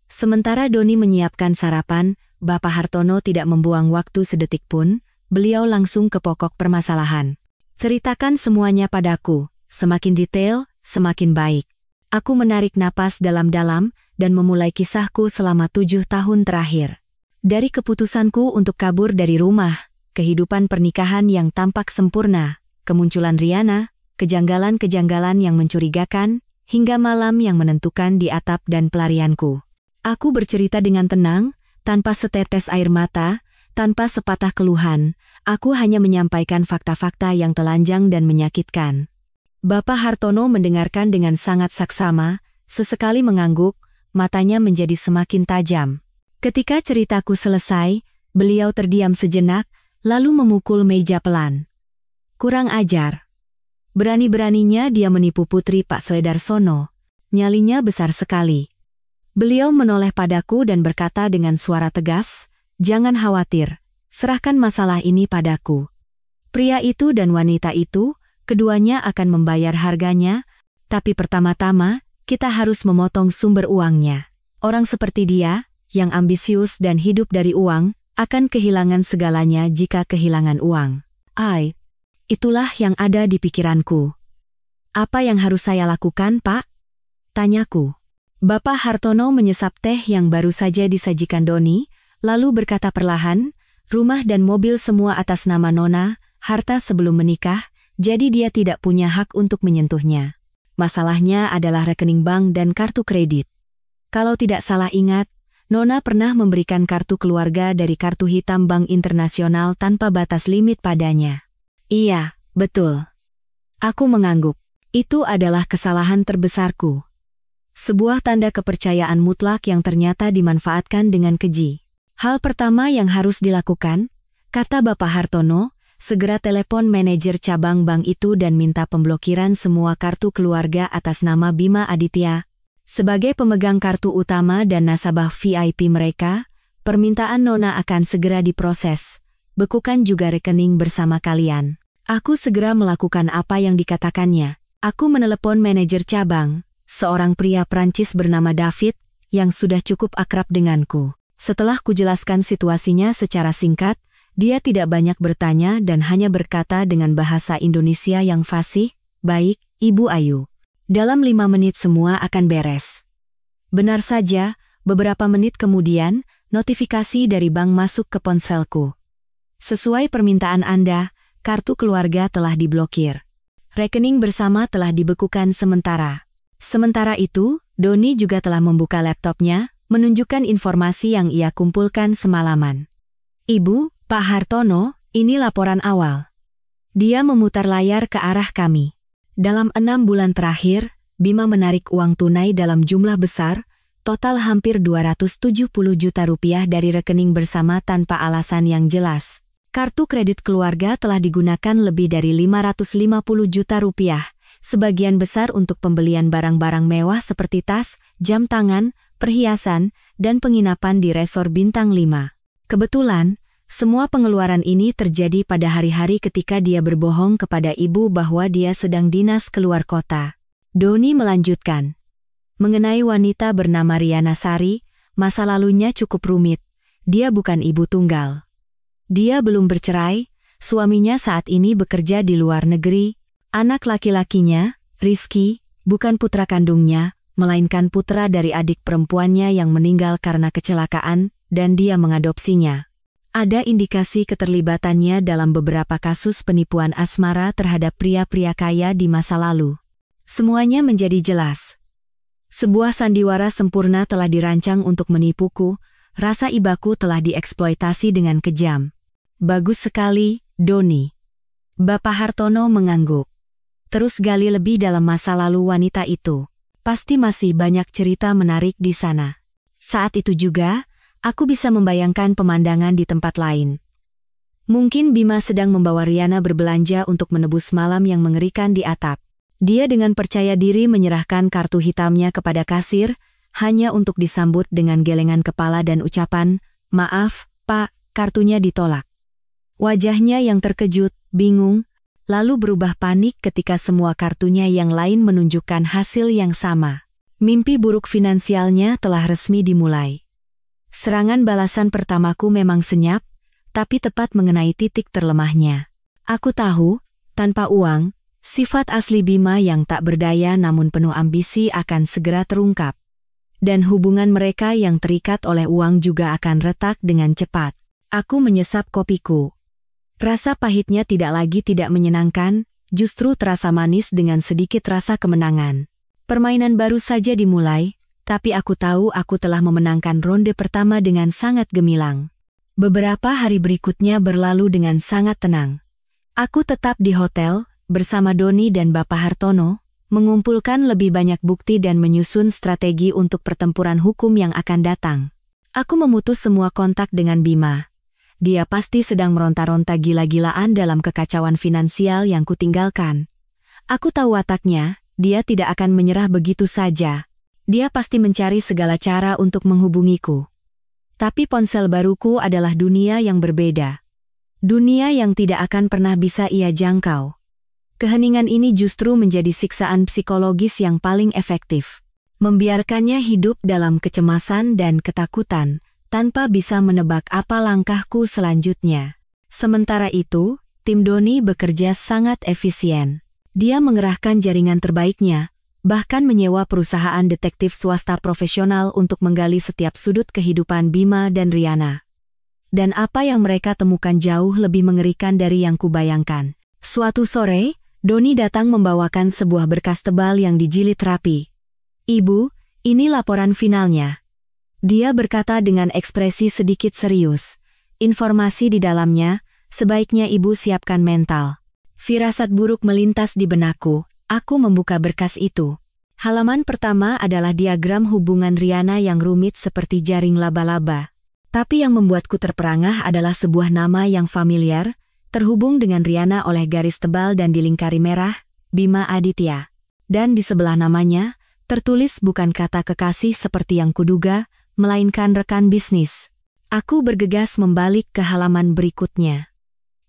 Sementara Doni menyiapkan sarapan, Bapak Hartono tidak membuang waktu sedetik pun, beliau langsung ke pokok permasalahan. Ceritakan semuanya padaku, semakin detail, semakin baik. Aku menarik napas dalam-dalam dan memulai kisahku selama 7 tahun terakhir. Dari keputusanku untuk kabur dari rumah, kehidupan pernikahan yang tampak sempurna, kemunculan Riana, kejanggalan-kejanggalan yang mencurigakan, hingga malam yang menentukan di atap dan pelarianku. Aku bercerita dengan tenang, tanpa setetes air mata, tanpa sepatah keluhan, aku hanya menyampaikan fakta-fakta yang telanjang dan menyakitkan. Bapak Hartono mendengarkan dengan sangat saksama, sesekali mengangguk, matanya menjadi semakin tajam. Ketika ceritaku selesai, beliau terdiam sejenak, lalu memukul meja pelan. Kurang ajar. Berani-beraninya dia menipu putri Pak Soedarsono. Nyalinya besar sekali. Beliau menoleh padaku dan berkata dengan suara tegas, "Jangan khawatir, serahkan masalah ini padaku. Pria itu dan wanita itu, keduanya akan membayar harganya, tapi pertama-tama, kita harus memotong sumber uangnya. Orang seperti dia, yang ambisius dan hidup dari uang, akan kehilangan segalanya jika kehilangan uang." Itulah yang ada di pikiranku. "Apa yang harus saya lakukan, Pak?" tanyaku. Bapak Hartono menyesap teh yang baru saja disajikan Doni, lalu berkata perlahan, "Rumah dan mobil semua atas nama Nona, harta sebelum menikah, jadi dia tidak punya hak untuk menyentuhnya. Masalahnya adalah rekening bank dan kartu kredit. Kalau tidak salah ingat, Nona pernah memberikan kartu keluarga dari kartu hitam Bank Internasional tanpa batas limit padanya." "Iya, betul." Aku mengangguk. Itu adalah kesalahan terbesarku. Sebuah tanda kepercayaan mutlak yang ternyata dimanfaatkan dengan keji. "Hal pertama yang harus dilakukan," kata Bapak Hartono, "segera telepon manajer cabang bank itu dan minta pemblokiran semua kartu keluarga atas nama Bima Aditya. Sebagai pemegang kartu utama dan nasabah VIP mereka, permintaan Nona akan segera diproses. Bekukan juga rekening bersama kalian." Aku segera melakukan apa yang dikatakannya. Aku menelepon manajer cabang, seorang pria Prancis bernama David, yang sudah cukup akrab denganku. Setelah kujelaskan situasinya secara singkat, dia tidak banyak bertanya dan hanya berkata dengan bahasa Indonesia yang fasih, "Baik, Ibu Ayu. Dalam 5 menit semua akan beres." Benar saja, beberapa menit kemudian, notifikasi dari bank masuk ke ponselku. "Sesuai permintaan Anda, kartu keluarga telah diblokir. Rekening bersama telah dibekukan sementara." Sementara itu, Doni juga telah membuka laptopnya, menunjukkan informasi yang ia kumpulkan semalaman. "Ibu, Pak Hartono, ini laporan awal." Dia memutar layar ke arah kami. Dalam 6 bulan terakhir, Bima menarik uang tunai dalam jumlah besar, total hampir 270 juta rupiah dari rekening bersama tanpa alasan yang jelas. Kartu kredit keluarga telah digunakan lebih dari 550 juta rupiah, sebagian besar untuk pembelian barang-barang mewah seperti tas, jam tangan, perhiasan, dan penginapan di resor bintang 5. Kebetulan, semua pengeluaran ini terjadi pada hari-hari ketika dia berbohong kepada ibu bahwa dia sedang dinas keluar kota. Doni melanjutkan. Mengenai wanita bernama Riana Sari, masa lalunya cukup rumit. Dia bukan ibu tunggal. Dia belum bercerai, suaminya saat ini bekerja di luar negeri. Anak laki-lakinya, Rizky, bukan putra kandungnya, melainkan putra dari adik perempuannya yang meninggal karena kecelakaan, dan dia mengadopsinya. Ada indikasi keterlibatannya dalam beberapa kasus penipuan asmara terhadap pria-pria kaya di masa lalu. Semuanya menjadi jelas. Sebuah sandiwara sempurna telah dirancang untuk menipuku, rasa ibaku telah dieksploitasi dengan kejam. Bagus sekali, Doni. Bapak Hartono mengangguk. Terus gali lebih dalam masa lalu wanita itu. Pasti masih banyak cerita menarik di sana. Saat itu juga, aku bisa membayangkan pemandangan di tempat lain. Mungkin Bima sedang membawa Riana berbelanja untuk menebus malam yang mengerikan di atap. Dia dengan percaya diri menyerahkan kartu hitamnya kepada kasir, hanya untuk disambut dengan gelengan kepala dan ucapan, "Maaf, Pak, kartunya ditolak." Wajahnya yang terkejut, bingung, lalu berubah panik ketika semua kartunya yang lain menunjukkan hasil yang sama. Mimpi buruk finansialnya telah resmi dimulai. Serangan balasan pertamaku memang senyap, tapi tepat mengenai titik terlemahnya. Aku tahu, tanpa uang, sifat asli Bima yang tak berdaya namun penuh ambisi akan segera terungkap. Dan hubungan mereka yang terikat oleh uang juga akan retak dengan cepat. Aku menyesap kopiku. Rasa pahitnya tidak menyenangkan, justru terasa manis dengan sedikit rasa kemenangan. Permainan baru saja dimulai, tapi aku tahu aku telah memenangkan ronde pertama dengan sangat gemilang. Beberapa hari berikutnya berlalu dengan sangat tenang. Aku tetap di hotel, bersama Doni dan Bapak Hartono, mengumpulkan lebih banyak bukti dan menyusun strategi untuk pertempuran hukum yang akan datang. Aku memutus semua kontak dengan Bima. Dia pasti sedang meronta-ronta gila-gilaan dalam kekacauan finansial yang kutinggalkan. Aku tahu wataknya, dia tidak akan menyerah begitu saja. Dia pasti mencari segala cara untuk menghubungiku. Tapi ponsel baruku adalah dunia yang berbeda. Dunia yang tidak akan pernah bisa ia jangkau. Keheningan ini justru menjadi siksaan psikologis yang paling efektif. Membiarkannya hidup dalam kecemasan dan ketakutan, tanpa bisa menebak apa langkahku selanjutnya. Sementara itu, tim Doni bekerja sangat efisien. Dia mengerahkan jaringan terbaiknya, bahkan menyewa perusahaan detektif swasta profesional untuk menggali setiap sudut kehidupan Bima dan Riana. Dan apa yang mereka temukan jauh lebih mengerikan dari yang kubayangkan. Suatu sore, Doni datang membawakan sebuah berkas tebal yang dijilid rapi. "Ibu, ini laporan finalnya." Dia berkata dengan ekspresi sedikit serius. "Informasi di dalamnya, sebaiknya ibu siapkan mental." Firasat buruk melintas di benakku. Aku membuka berkas itu. Halaman pertama adalah diagram hubungan Riana yang rumit seperti jaring laba-laba. Tapi yang membuatku terperangah adalah sebuah nama yang familiar, terhubung dengan Riana oleh garis tebal dan dilingkari merah, Bima Aditya. Dan di sebelah namanya, tertulis bukan kata kekasih seperti yang kuduga, melainkan rekan bisnis. Aku bergegas membalik ke halaman berikutnya.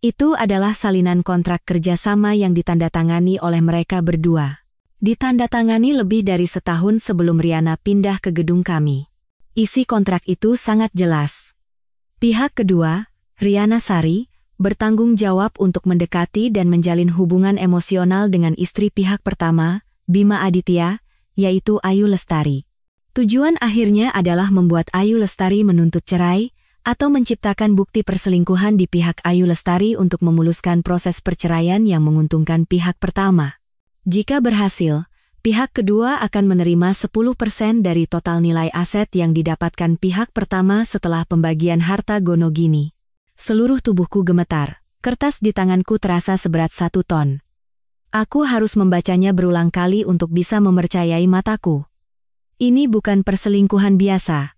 Itu adalah salinan kontrak kerjasama yang ditandatangani oleh mereka berdua. Ditandatangani lebih dari setahun sebelum Riana pindah ke gedung kami. Isi kontrak itu sangat jelas. Pihak kedua, Riana Sari, bertanggung jawab untuk mendekati dan menjalin hubungan emosional dengan istri pihak pertama, Bima Aditya, yaitu Ayu Lestari. Tujuan akhirnya adalah membuat Ayu Lestari menuntut cerai, atau menciptakan bukti perselingkuhan di pihak Ayu Lestari untuk memuluskan proses perceraian yang menguntungkan pihak pertama. Jika berhasil, pihak kedua akan menerima 10% dari total nilai aset yang didapatkan pihak pertama setelah pembagian harta gonogini. Seluruh tubuhku gemetar, kertas di tanganku terasa seberat 1 ton. Aku harus membacanya berulang kali untuk bisa mempercayai mataku. Ini bukan perselingkuhan biasa.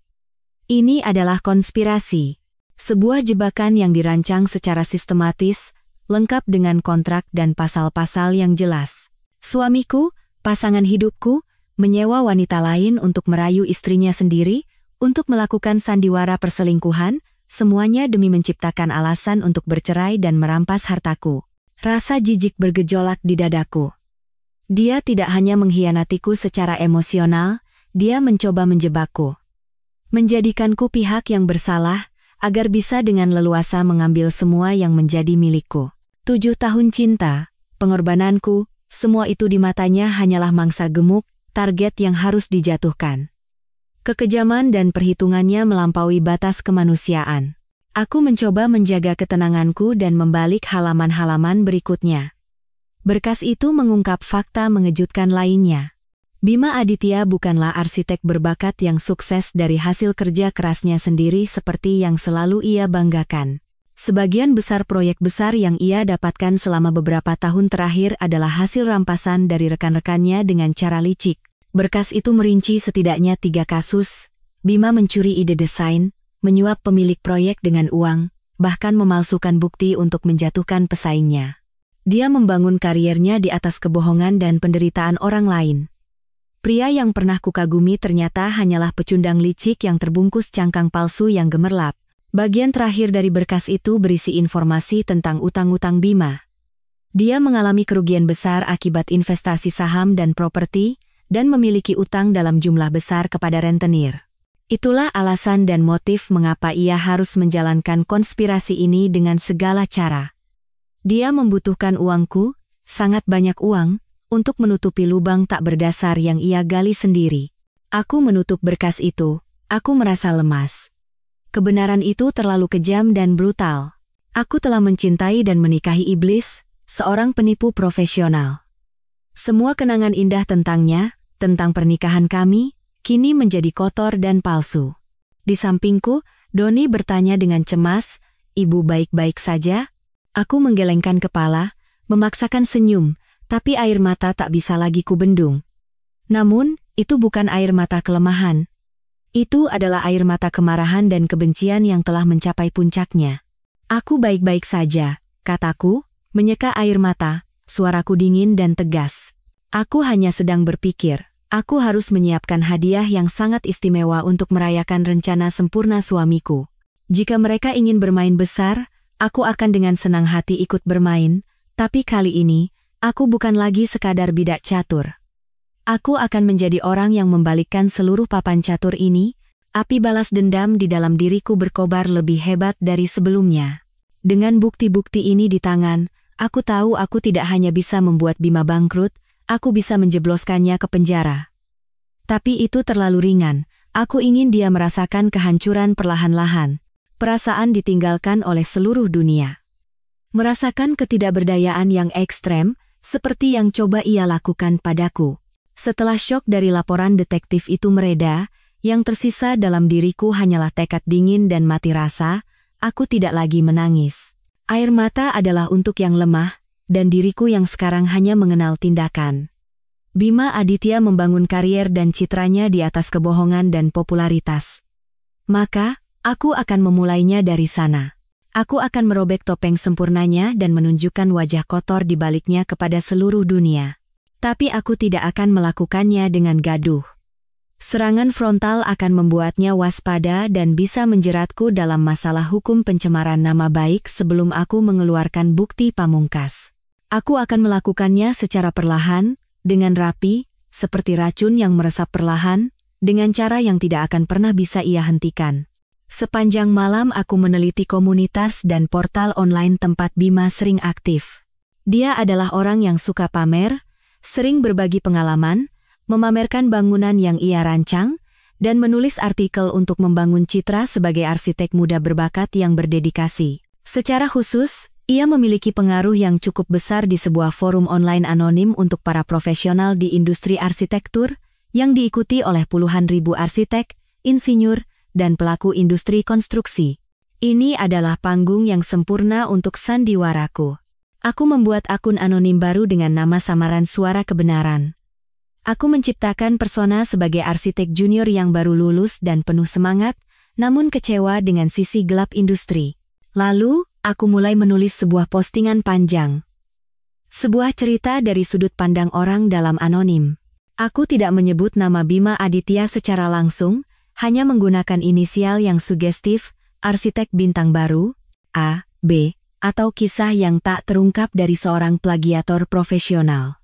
Ini adalah konspirasi. Sebuah jebakan yang dirancang secara sistematis, lengkap dengan kontrak dan pasal-pasal yang jelas. Suamiku, pasangan hidupku, menyewa wanita lain untuk merayu istrinya sendiri, untuk melakukan sandiwara perselingkuhan, semuanya demi menciptakan alasan untuk bercerai dan merampas hartaku. Rasa jijik bergejolak di dadaku. Dia tidak hanya mengkhianatiku secara emosional, dia mencoba menjebakku. Menjadikanku pihak yang bersalah, agar bisa dengan leluasa mengambil semua yang menjadi milikku. 7 tahun cinta, pengorbananku, semua itu di matanya hanyalah mangsa gemuk, target yang harus dijatuhkan. Kekejaman dan perhitungannya melampaui batas kemanusiaan. Aku mencoba menjaga ketenanganku dan membalik halaman-halaman berikutnya. Berkas itu mengungkap fakta mengejutkan lainnya. Bima Aditya bukanlah arsitek berbakat yang sukses dari hasil kerja kerasnya sendiri seperti yang selalu ia banggakan. Sebagian besar proyek besar yang ia dapatkan selama beberapa tahun terakhir adalah hasil rampasan dari rekan-rekannya dengan cara licik. Berkas itu merinci setidaknya 3 kasus. Bima mencuri ide desain, menyuap pemilik proyek dengan uang, bahkan memalsukan bukti untuk menjatuhkan pesaingnya. Dia membangun kariernya di atas kebohongan dan penderitaan orang lain. Pria yang pernah kukagumi ternyata hanyalah pecundang licik yang terbungkus cangkang palsu yang gemerlap. Bagian terakhir dari berkas itu berisi informasi tentang utang-utang Bima. Dia mengalami kerugian besar akibat investasi saham dan properti, dan memiliki utang dalam jumlah besar kepada rentenir. Itulah alasan dan motif mengapa ia harus menjalankan konspirasi ini dengan segala cara. Dia membutuhkan uangku, sangat banyak uang, untuk menutupi lubang tak berdasar yang ia gali sendiri. Aku menutup berkas itu, aku merasa lemas. Kebenaran itu terlalu kejam dan brutal. Aku telah mencintai dan menikahi iblis, seorang penipu profesional. Semua kenangan indah tentangnya, tentang pernikahan kami, kini menjadi kotor dan palsu. Di sampingku, Doni bertanya dengan cemas, "Ibu baik-baik saja?" Aku menggelengkan kepala, memaksakan senyum, tapi air mata tak bisa lagi kubendung. Namun, itu bukan air mata kelemahan. Itu adalah air mata kemarahan dan kebencian yang telah mencapai puncaknya. "Aku baik-baik saja," kataku, menyeka air mata, suaraku dingin dan tegas. "Aku hanya sedang berpikir, aku harus menyiapkan hadiah yang sangat istimewa untuk merayakan rencana sempurna suamiku. Jika mereka ingin bermain besar, aku akan dengan senang hati ikut bermain, tapi kali ini, aku bukan lagi sekadar bidak catur. Aku akan menjadi orang yang membalikkan seluruh papan catur ini." Api balas dendam di dalam diriku berkobar lebih hebat dari sebelumnya. Dengan bukti-bukti ini di tangan, aku tahu aku tidak hanya bisa membuat Bima bangkrut, aku bisa menjebloskannya ke penjara. Tapi itu terlalu ringan, aku ingin dia merasakan kehancuran perlahan-lahan. Perasaan ditinggalkan oleh seluruh dunia. Merasakan ketidakberdayaan yang ekstrem, seperti yang coba ia lakukan padaku. Setelah syok dari laporan detektif itu mereda, yang tersisa dalam diriku hanyalah tekad dingin dan mati rasa, aku tidak lagi menangis. Air mata adalah untuk yang lemah, dan diriku yang sekarang hanya mengenal tindakan. Bima Aditya membangun karier dan citranya di atas kebohongan dan popularitas. Maka, aku akan memulainya dari sana. Aku akan merobek topeng sempurnanya dan menunjukkan wajah kotor di baliknya kepada seluruh dunia. Tapi aku tidak akan melakukannya dengan gaduh. Serangan frontal akan membuatnya waspada dan bisa menjeratku dalam masalah hukum pencemaran nama baik sebelum aku mengeluarkan bukti pamungkas. Aku akan melakukannya secara perlahan, dengan rapi, seperti racun yang meresap perlahan, dengan cara yang tidak akan pernah bisa ia hentikan. Sepanjang malam aku meneliti komunitas dan portal online tempat Bima sering aktif. Dia adalah orang yang suka pamer, sering berbagi pengalaman, memamerkan bangunan yang ia rancang, dan menulis artikel untuk membangun citra sebagai arsitek muda berbakat yang berdedikasi. Secara khusus, ia memiliki pengaruh yang cukup besar di sebuah forum online anonim untuk para profesional di industri arsitektur, yang diikuti oleh puluhan ribu arsitek, insinyur, dan pelaku industri konstruksi. Ini adalah panggung yang sempurna untuk sandiwaraku. Aku membuat akun anonim baru dengan nama samaran Suara Kebenaran. Aku menciptakan persona sebagai arsitek junior yang baru lulus dan penuh semangat, namun kecewa dengan sisi gelap industri. Lalu, aku mulai menulis sebuah postingan panjang. Sebuah cerita dari sudut pandang orang dalam anonim. Aku tidak menyebut nama Bima Aditya secara langsung, hanya menggunakan inisial yang sugestif, arsitek bintang baru, A, B, atau kisah yang tak terungkap dari seorang plagiator profesional.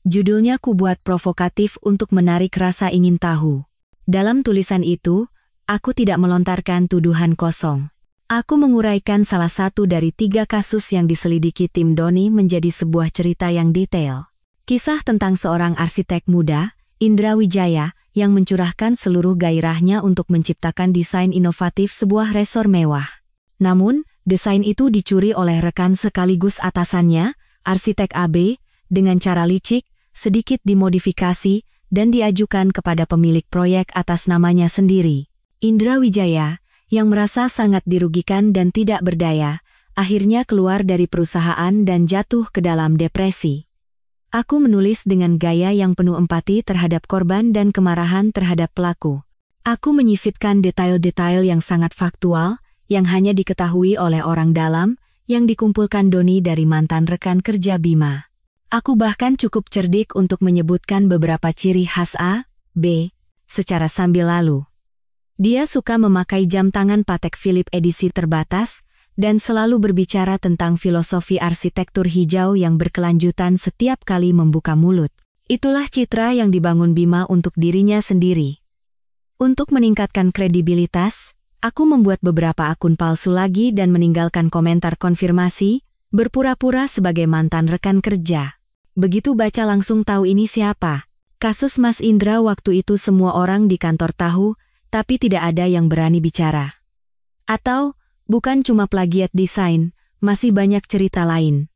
Judulnya kubuat provokatif untuk menarik rasa ingin tahu. Dalam tulisan itu, aku tidak melontarkan tuduhan kosong. Aku menguraikan salah satu dari 3 kasus yang diselidiki tim Doni menjadi sebuah cerita yang detail. Kisah tentang seorang arsitek muda, Indra Wijaya, yang mencurahkan seluruh gairahnya untuk menciptakan desain inovatif sebuah resor mewah. Namun, desain itu dicuri oleh rekan sekaligus atasannya, arsitek AB, dengan cara licik, sedikit dimodifikasi, dan diajukan kepada pemilik proyek atas namanya sendiri. Indra Wijaya, yang merasa sangat dirugikan dan tidak berdaya, akhirnya keluar dari perusahaan dan jatuh ke dalam depresi. Aku menulis dengan gaya yang penuh empati terhadap korban dan kemarahan terhadap pelaku. Aku menyisipkan detail-detail yang sangat faktual, yang hanya diketahui oleh orang dalam, yang dikumpulkan Doni dari mantan rekan kerja Bima. Aku bahkan cukup cerdik untuk menyebutkan beberapa ciri khas A, B, secara sambil lalu. Dia suka memakai jam tangan Patek Philippe edisi terbatas, dan selalu berbicara tentang filosofi arsitektur hijau yang berkelanjutan setiap kali membuka mulut. Itulah citra yang dibangun Bima untuk dirinya sendiri. Untuk meningkatkan kredibilitas, aku membuat beberapa akun palsu lagi dan meninggalkan komentar konfirmasi, berpura-pura sebagai mantan rekan kerja. Begitu baca langsung tahu ini siapa. Kasus Mas Indra waktu itu semua orang di kantor tahu, tapi tidak ada yang berani bicara. Atau, bukan cuma plagiat desain, masih banyak cerita lain.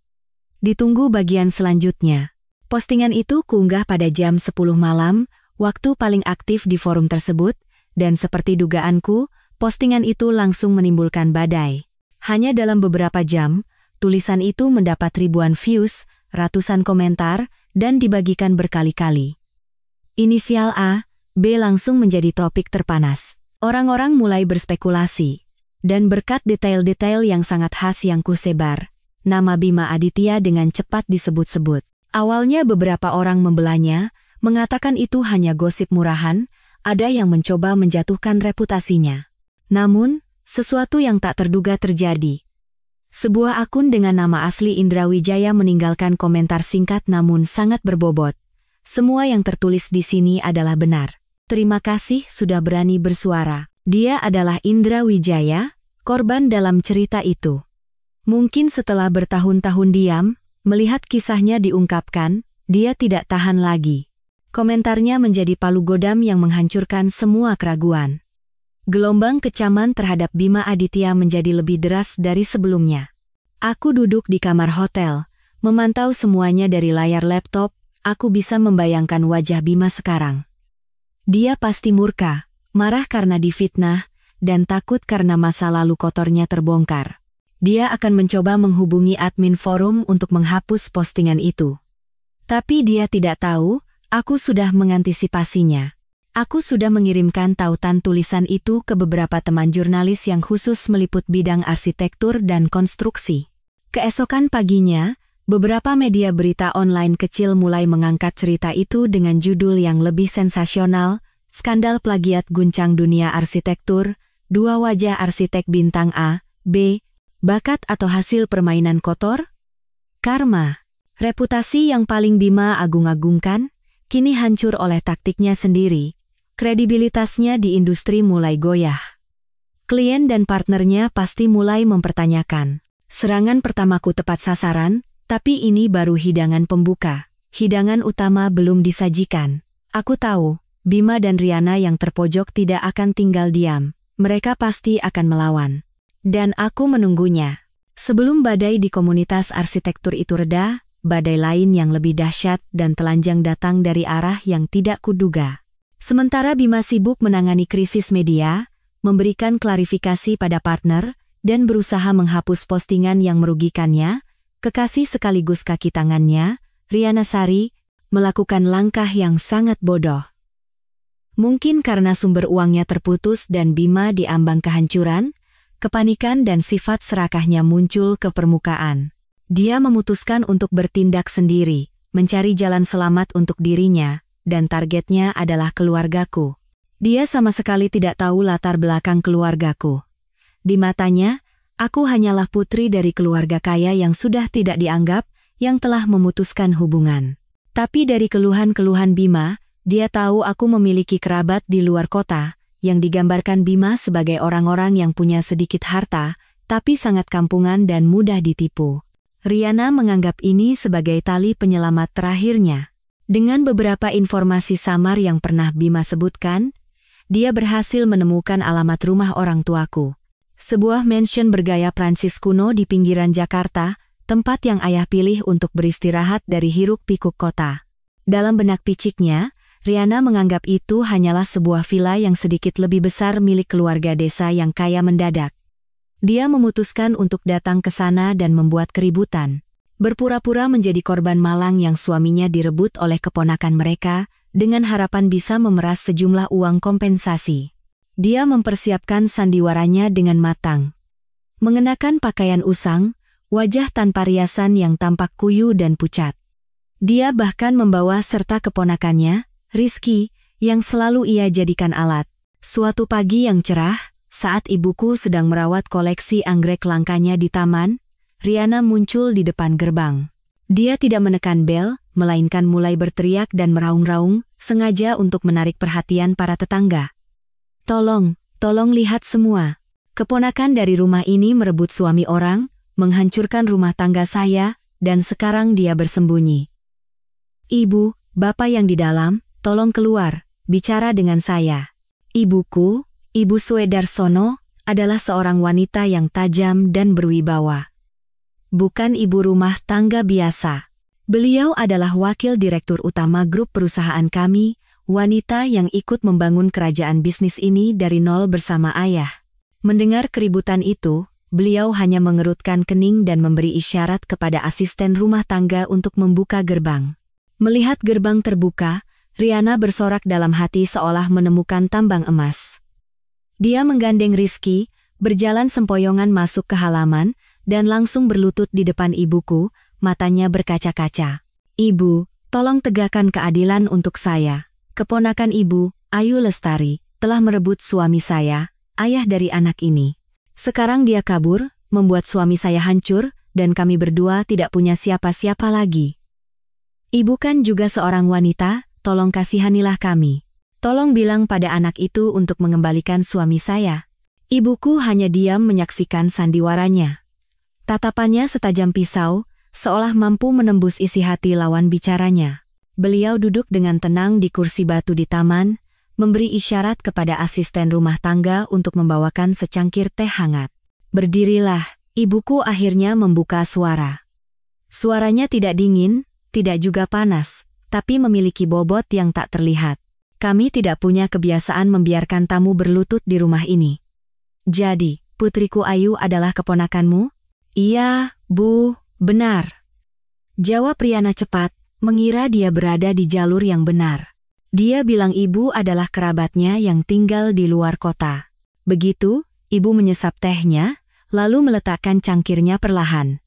Ditunggu bagian selanjutnya. Postingan itu kuunggah pada jam 10 malam, waktu paling aktif di forum tersebut, dan seperti dugaanku, postingan itu langsung menimbulkan badai. Hanya dalam beberapa jam, tulisan itu mendapat ribuan views, ratusan komentar, dan dibagikan berkali-kali. Inisial A, B langsung menjadi topik terpanas. Orang-orang mulai berspekulasi. Dan berkat detail-detail yang sangat khas yang kusebar, nama Bima Aditya dengan cepat disebut-sebut. Awalnya beberapa orang membelanya, mengatakan itu hanya gosip murahan, ada yang mencoba menjatuhkan reputasinya. Namun, sesuatu yang tak terduga terjadi. Sebuah akun dengan nama asli Indra Wijaya meninggalkan komentar singkat namun sangat berbobot. Semua yang tertulis di sini adalah benar. Terima kasih sudah berani bersuara. Dia adalah Indra Wijaya, korban dalam cerita itu. Mungkin setelah bertahun-tahun diam, melihat kisahnya diungkapkan, dia tidak tahan lagi. Komentarnya menjadi palu godam yang menghancurkan semua keraguan. Gelombang kecaman terhadap Bima Aditya menjadi lebih deras dari sebelumnya. Aku duduk di kamar hotel, memantau semuanya dari layar laptop, aku bisa membayangkan wajah Bima sekarang. Dia pasti murka, marah karena difitnah, dan takut karena masa lalu kotornya terbongkar. Dia akan mencoba menghubungi admin forum untuk menghapus postingan itu. Tapi dia tidak tahu, aku sudah mengantisipasinya. Aku sudah mengirimkan tautan tulisan itu ke beberapa teman jurnalis yang khusus meliput bidang arsitektur dan konstruksi. Keesokan paginya, beberapa media berita online kecil mulai mengangkat cerita itu dengan judul yang lebih sensasional, skandal plagiat guncang dunia arsitektur, dua wajah arsitek bintang A, B, bakat atau hasil permainan kotor? Karma, reputasi yang paling Bima agung-agungkan, kini hancur oleh taktiknya sendiri. Kredibilitasnya di industri mulai goyah. Klien dan partnernya pasti mulai mempertanyakan. Serangan pertamaku tepat sasaran, tapi ini baru hidangan pembuka. Hidangan utama belum disajikan. Aku tahu, Bima dan Riana yang terpojok tidak akan tinggal diam. Mereka pasti akan melawan. Dan aku menunggunya. Sebelum badai di komunitas arsitektur itu reda, badai lain yang lebih dahsyat dan telanjang datang dari arah yang tidak kuduga. Sementara Bima sibuk menangani krisis media, memberikan klarifikasi pada partner, dan berusaha menghapus postingan yang merugikannya, kekasih sekaligus kaki tangannya, Riana Sari, melakukan langkah yang sangat bodoh. Mungkin karena sumber uangnya terputus dan Bima diambang kehancuran, kepanikan dan sifat serakahnya muncul ke permukaan. Dia memutuskan untuk bertindak sendiri, mencari jalan selamat untuk dirinya, dan targetnya adalah keluargaku. Dia sama sekali tidak tahu latar belakang keluargaku. Di matanya, aku hanyalah putri dari keluarga kaya yang sudah tidak dianggap, yang telah memutuskan hubungan. Tapi dari keluhan-keluhan Bima, dia tahu aku memiliki kerabat di luar kota, yang digambarkan Bima sebagai orang-orang yang punya sedikit harta, tapi sangat kampungan dan mudah ditipu. Riana menganggap ini sebagai tali penyelamat terakhirnya. Dengan beberapa informasi samar yang pernah Bima sebutkan, dia berhasil menemukan alamat rumah orang tuaku. Sebuah mansion bergaya Prancis kuno di pinggiran Jakarta, tempat yang ayah pilih untuk beristirahat dari hiruk-pikuk kota. Dalam benak piciknya, Riana menganggap itu hanyalah sebuah villa yang sedikit lebih besar milik keluarga desa yang kaya mendadak. Dia memutuskan untuk datang ke sana dan membuat keributan. Berpura-pura menjadi korban malang yang suaminya direbut oleh keponakan mereka, dengan harapan bisa memeras sejumlah uang kompensasi. Dia mempersiapkan sandiwaranya dengan matang. Mengenakan pakaian usang, wajah tanpa riasan yang tampak kuyu dan pucat. Dia bahkan membawa serta keponakannya, Rizky, yang selalu ia jadikan alat. Suatu pagi yang cerah, saat ibuku sedang merawat koleksi anggrek langkanya di taman, Riana muncul di depan gerbang. Dia tidak menekan bel, melainkan mulai berteriak dan meraung-raung, sengaja untuk menarik perhatian para tetangga. Tolong lihat semua. Keponakan dari rumah ini merebut suami orang, menghancurkan rumah tangga saya, dan sekarang dia bersembunyi. Ibu, bapak yang di dalam, tolong keluar, bicara dengan saya. Ibuku, Ibu Swedarsono, adalah seorang wanita yang tajam dan berwibawa. Bukan ibu rumah tangga biasa. Beliau adalah wakil direktur utama grup perusahaan kami, wanita yang ikut membangun kerajaan bisnis ini dari nol bersama ayah. Mendengar keributan itu, beliau hanya mengerutkan kening dan memberi isyarat kepada asisten rumah tangga untuk membuka gerbang. Melihat gerbang terbuka, Riana bersorak dalam hati seolah menemukan tambang emas. Dia menggandeng Rizky, berjalan sempoyongan masuk ke halaman, dan langsung berlutut di depan ibuku, matanya berkaca-kaca. Ibu, tolong tegakkan keadilan untuk saya. Keponakan ibu, Ayu Lestari, telah merebut suami saya, ayah dari anak ini. Sekarang dia kabur, membuat suami saya hancur, dan kami berdua tidak punya siapa-siapa lagi. Ibu kan juga seorang wanita, tolong kasihanilah kami. Tolong bilang pada anak itu untuk mengembalikan suami saya. Ibuku hanya diam menyaksikan sandiwaranya. Tatapannya setajam pisau, seolah mampu menembus isi hati lawan bicaranya. Beliau duduk dengan tenang di kursi batu di taman, memberi isyarat kepada asisten rumah tangga untuk membawakan secangkir teh hangat. Berdirilah, ibuku akhirnya membuka suara. Suaranya tidak dingin, tidak juga panas, tapi memiliki bobot yang tak terlihat. Kami tidak punya kebiasaan membiarkan tamu berlutut di rumah ini. Jadi, putriku Ayu adalah keponakanmu? Iya, Bu, benar. Jawab Riana cepat, mengira dia berada di jalur yang benar. Dia bilang ibu adalah kerabatnya yang tinggal di luar kota. Begitu, ibu menyesap tehnya, lalu meletakkan cangkirnya perlahan.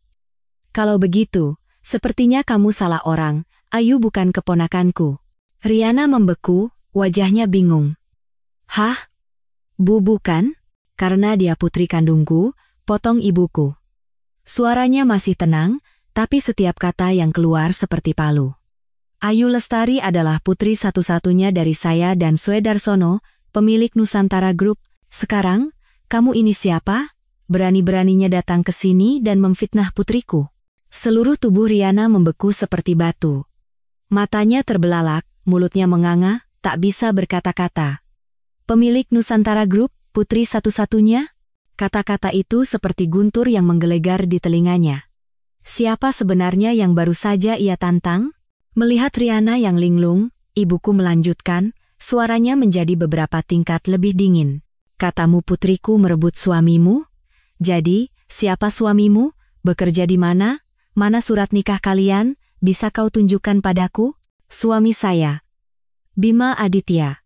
Kalau begitu, sepertinya kamu salah orang, Ayu bukan keponakanku. Riana membeku, wajahnya bingung. Hah? Bu bukan? Karena dia putri kandungku, potong ibuku. Suaranya masih tenang, tapi setiap kata yang keluar seperti palu. Ayu Lestari adalah putri satu-satunya dari saya dan Swedarsono, pemilik Nusantara Group. Sekarang, kamu ini siapa? Berani-beraninya datang ke sini dan memfitnah putriku. Seluruh tubuh Riana membeku seperti batu. Matanya terbelalak, mulutnya menganga, tak bisa berkata-kata. Pemilik Nusantara Group, putri satu-satunya? Kata-kata itu seperti guntur yang menggelegar di telinganya. Siapa sebenarnya yang baru saja ia tantang? Melihat Riana yang linglung, ibuku melanjutkan, suaranya menjadi beberapa tingkat lebih dingin. Katamu putriku merebut suamimu? Jadi, siapa suamimu? Bekerja di mana? Mana surat nikah kalian? Bisa kau tunjukkan padaku? Suami saya, Bima Aditya.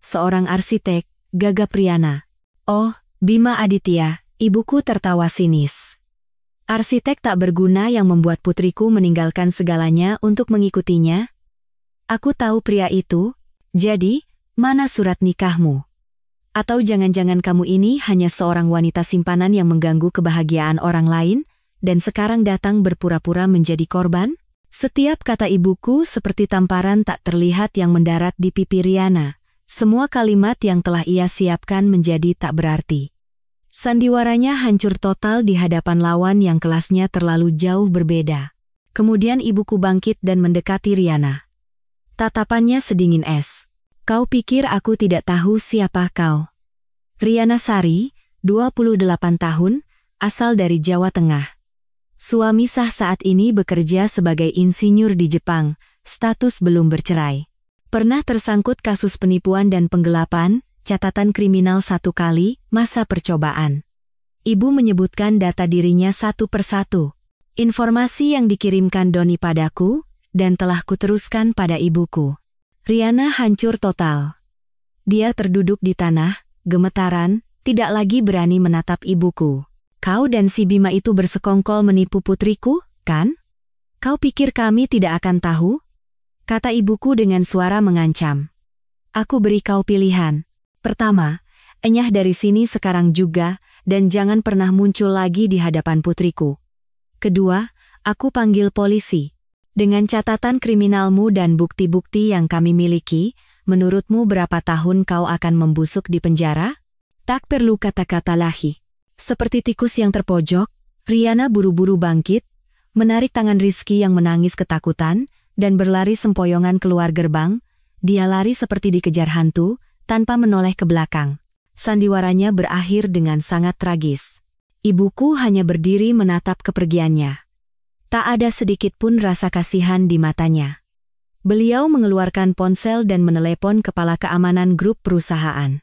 Seorang arsitek, gagap Riana. Oh, Bima Aditya, ibuku tertawa sinis. Arsitek tak berguna yang membuat putriku meninggalkan segalanya untuk mengikutinya? Aku tahu pria itu, jadi, mana surat nikahmu? Atau jangan-jangan kamu ini hanya seorang wanita simpanan yang mengganggu kebahagiaan orang lain, dan sekarang datang berpura-pura menjadi korban? Setiap kata ibuku seperti tamparan tak terlihat yang mendarat di pipi Riana. Semua kalimat yang telah ia siapkan menjadi tak berarti. Sandiwaranya hancur total di hadapan lawan yang kelasnya terlalu jauh berbeda. Kemudian ibuku bangkit dan mendekati Riana. Tatapannya sedingin es. Kau pikir aku tidak tahu siapa kau? Riana Sari, 28 tahun, asal dari Jawa Tengah. Suami sah saat ini bekerja sebagai insinyur di Jepang, status belum bercerai. Pernah tersangkut kasus penipuan dan penggelapan, catatan kriminal 1 kali, masa percobaan. Ibu menyebutkan data dirinya satu persatu. Informasi yang dikirimkan Doni padaku, dan telah kuteruskan pada ibuku. Riana hancur total. Dia terduduk di tanah, gemetaran, tidak lagi berani menatap ibuku. Kau dan si Bima itu bersekongkol menipu putriku, kan? Kau pikir kami tidak akan tahu? Kata ibuku dengan suara mengancam. Aku beri kau pilihan. Pertama, enyah dari sini sekarang juga, dan jangan pernah muncul lagi di hadapan putriku. Kedua, aku panggil polisi. Dengan catatan kriminalmu dan bukti-bukti yang kami miliki, menurutmu berapa tahun kau akan membusuk di penjara? Tak perlu kata-kata lagi. Seperti tikus yang terpojok, Riana buru-buru bangkit, menarik tangan Rizky yang menangis ketakutan, dan berlari sempoyongan keluar gerbang. Dia lari seperti dikejar hantu, tanpa menoleh ke belakang. Sandiwaranya berakhir dengan sangat tragis. Ibuku hanya berdiri menatap kepergiannya. Tak ada sedikit pun rasa kasihan di matanya. Beliau mengeluarkan ponsel dan menelepon kepala keamanan grup perusahaan.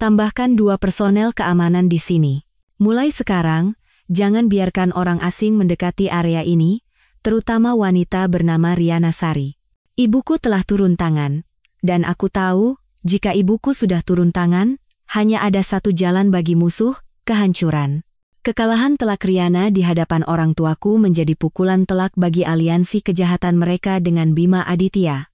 Tambahkan 2 personel keamanan di sini. Mulai sekarang, jangan biarkan orang asing mendekati area ini, terutama wanita bernama Riana Sari. Ibuku telah turun tangan, dan aku tahu, jika ibuku sudah turun tangan, hanya ada satu jalan bagi musuh, kehancuran. Kekalahan telak Riana di hadapan orang tuaku menjadi pukulan telak bagi aliansi kejahatan mereka dengan Bima Aditya.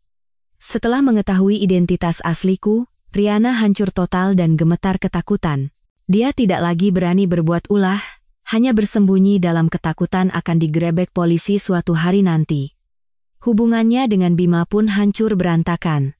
Setelah mengetahui identitas asliku, Riana hancur total dan gemetar ketakutan. Dia tidak lagi berani berbuat ulah, hanya bersembunyi dalam ketakutan akan digerebek polisi suatu hari nanti. Hubungannya dengan Bima pun hancur berantakan.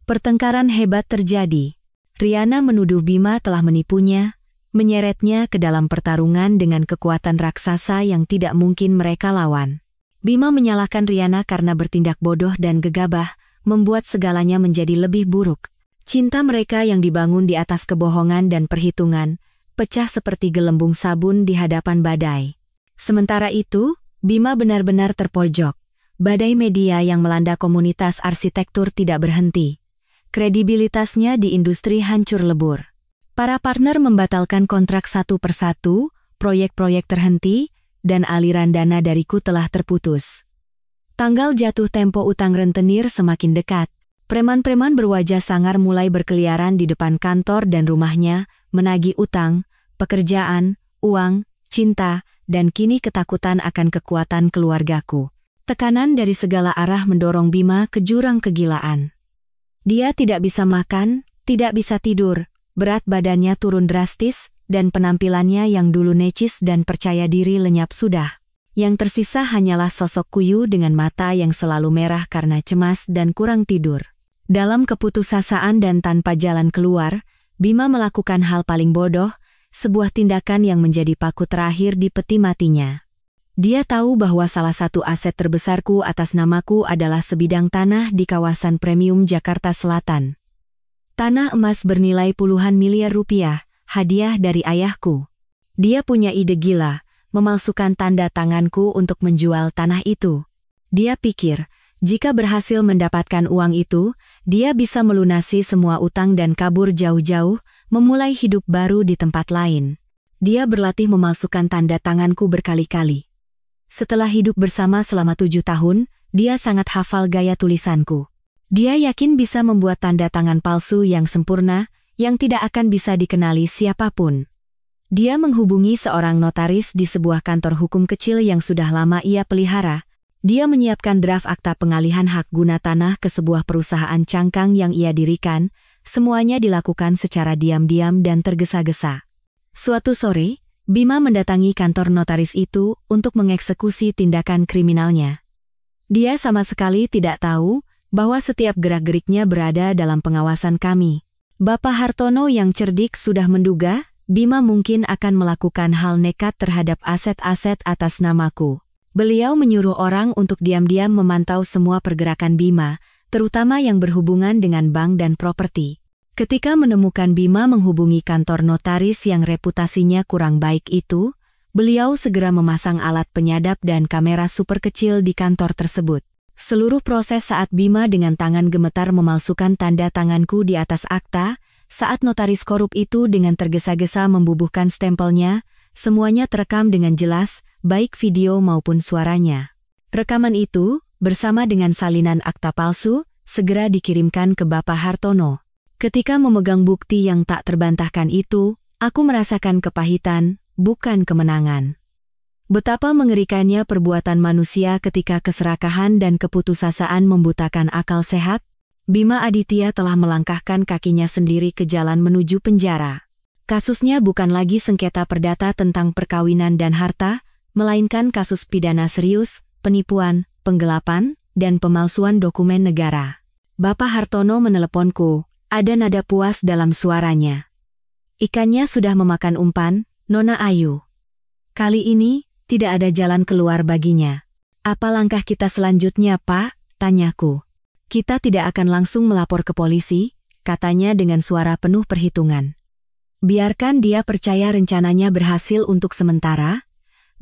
Pertengkaran hebat terjadi. Riana menuduh Bima telah menipunya, menyeretnya ke dalam pertarungan dengan kekuatan raksasa yang tidak mungkin mereka lawan. Bima menyalahkan Riana karena bertindak bodoh dan gegabah, membuat segalanya menjadi lebih buruk. Cinta mereka yang dibangun di atas kebohongan dan perhitungan, pecah seperti gelembung sabun di hadapan badai. Sementara itu, Bima benar-benar terpojok. Badai media yang melanda komunitas arsitektur tidak berhenti. Kredibilitasnya di industri hancur lebur. Para partner membatalkan kontrak satu persatu, proyek-proyek terhenti, dan aliran dana dariku telah terputus. Tanggal jatuh tempo utang rentenir semakin dekat. Preman-preman berwajah sangar mulai berkeliaran di depan kantor dan rumahnya, menagih utang, pekerjaan, uang, cinta, dan kini ketakutan akan kekuatan keluargaku. Tekanan dari segala arah mendorong Bima ke jurang kegilaan. Dia tidak bisa makan, tidak bisa tidur, berat badannya turun drastis, dan penampilannya yang dulu necis dan percaya diri lenyap sudah. Yang tersisa hanyalah sosok kuyu dengan mata yang selalu merah karena cemas dan kurang tidur. Dalam keputusasaan dan tanpa jalan keluar, Bima melakukan hal paling bodoh, sebuah tindakan yang menjadi paku terakhir di peti matinya. Dia tahu bahwa salah satu aset terbesarku atas namaku adalah sebidang tanah di kawasan premium Jakarta Selatan. Tanah emas bernilai puluhan miliar rupiah, hadiah dari ayahku. Dia punya ide gila, memalsukan tanda tanganku untuk menjual tanah itu. Dia pikir, jika berhasil mendapatkan uang itu, dia bisa melunasi semua utang dan kabur jauh-jauh, memulai hidup baru di tempat lain. Dia berlatih memalsukan tanda tanganku berkali-kali. Setelah hidup bersama selama 7 tahun, dia sangat hafal gaya tulisanku. Dia yakin bisa membuat tanda tangan palsu yang sempurna, yang tidak akan bisa dikenali siapapun. Dia menghubungi seorang notaris di sebuah kantor hukum kecil yang sudah lama ia pelihara. Dia menyiapkan draft akta pengalihan hak guna tanah ke sebuah perusahaan cangkang yang ia dirikan, semuanya dilakukan secara diam-diam dan tergesa-gesa. Suatu sore, Bima mendatangi kantor notaris itu untuk mengeksekusi tindakan kriminalnya. Dia sama sekali tidak tahu bahwa setiap gerak-geriknya berada dalam pengawasan kami. Bapak Hartono yang cerdik sudah menduga, Bima mungkin akan melakukan hal nekat terhadap aset-aset atas namaku. Beliau menyuruh orang untuk diam-diam memantau semua pergerakan Bima, terutama yang berhubungan dengan bank dan properti. Ketika menemukan Bima menghubungi kantor notaris yang reputasinya kurang baik itu, beliau segera memasang alat penyadap dan kamera super kecil di kantor tersebut. Seluruh proses saat Bima dengan tangan gemetar memalsukan tanda tanganku di atas akta, saat notaris korup itu dengan tergesa-gesa membubuhkan stempelnya, semuanya terekam dengan jelas, baik video maupun suaranya. Rekaman itu, bersama dengan salinan akta palsu, segera dikirimkan ke Bapak Hartono. Ketika memegang bukti yang tak terbantahkan itu, aku merasakan kepahitan, bukan kemenangan. Betapa mengerikannya perbuatan manusia ketika keserakahan dan keputusasaan membutakan akal sehat. Bima Aditya telah melangkahkan kakinya sendiri ke jalan menuju penjara. Kasusnya bukan lagi sengketa perdata tentang perkawinan dan harta, melainkan kasus pidana serius, penipuan, penggelapan, dan pemalsuan dokumen negara. Bapak Hartono meneleponku, ada nada puas dalam suaranya. Ikannya sudah memakan umpan, Nona Ayu. Kali ini, tidak ada jalan keluar baginya. Apa langkah kita selanjutnya, Pak? Tanyaku. Kita tidak akan langsung melapor ke polisi, katanya dengan suara penuh perhitungan. Biarkan dia percaya rencananya berhasil untuk sementara,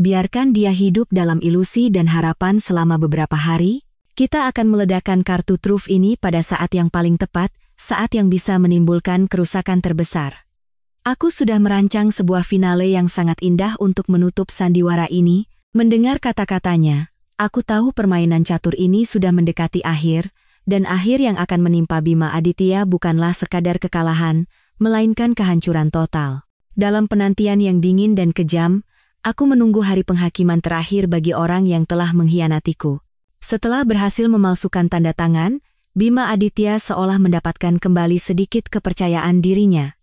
biarkan dia hidup dalam ilusi dan harapan selama beberapa hari, kita akan meledakkan kartu truf ini pada saat yang paling tepat, saat yang bisa menimbulkan kerusakan terbesar. Aku sudah merancang sebuah finale yang sangat indah untuk menutup sandiwara ini. Mendengar kata-katanya, aku tahu permainan catur ini sudah mendekati akhir, dan akhir yang akan menimpa Bima Aditya bukanlah sekadar kekalahan, melainkan kehancuran total. Dalam penantian yang dingin dan kejam, aku menunggu hari penghakiman terakhir bagi orang yang telah mengkhianatiku. Setelah berhasil memalsukan tanda tangan, Bima Aditya seolah mendapatkan kembali sedikit kepercayaan dirinya.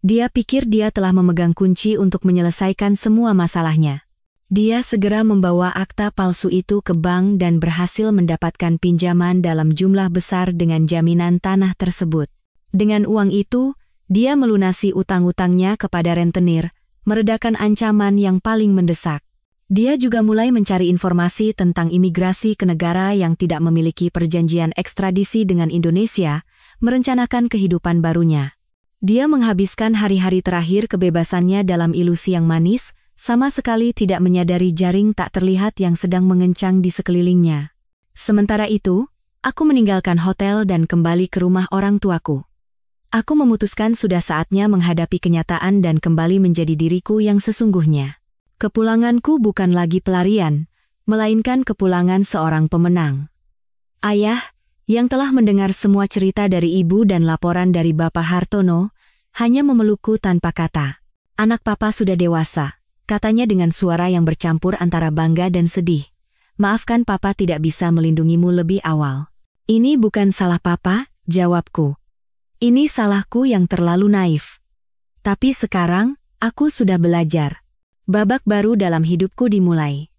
Dia pikir dia telah memegang kunci untuk menyelesaikan semua masalahnya. Dia segera membawa akta palsu itu ke bank dan berhasil mendapatkan pinjaman dalam jumlah besar dengan jaminan tanah tersebut. Dengan uang itu, dia melunasi utang-utangnya kepada rentenir, meredakan ancaman yang paling mendesak. Dia juga mulai mencari informasi tentang imigrasi ke negara yang tidak memiliki perjanjian ekstradisi dengan Indonesia, merencanakan kehidupan barunya. Dia menghabiskan hari-hari terakhir kebebasannya dalam ilusi yang manis, sama sekali tidak menyadari jaring tak terlihat yang sedang mengencang di sekelilingnya. Sementara itu, aku meninggalkan hotel dan kembali ke rumah orang tuaku. Aku memutuskan sudah saatnya menghadapi kenyataan dan kembali menjadi diriku yang sesungguhnya. Kepulanganku bukan lagi pelarian, melainkan kepulangan seorang pemenang. Ayah, yang telah mendengar semua cerita dari ibu dan laporan dari Bapak Hartono, hanya memelukku tanpa kata. Anak papa sudah dewasa, katanya dengan suara yang bercampur antara bangga dan sedih. Maafkan papa tidak bisa melindungimu lebih awal. Ini bukan salah papa, jawabku. Ini salahku yang terlalu naif. Tapi sekarang, aku sudah belajar. Babak baru dalam hidupku dimulai.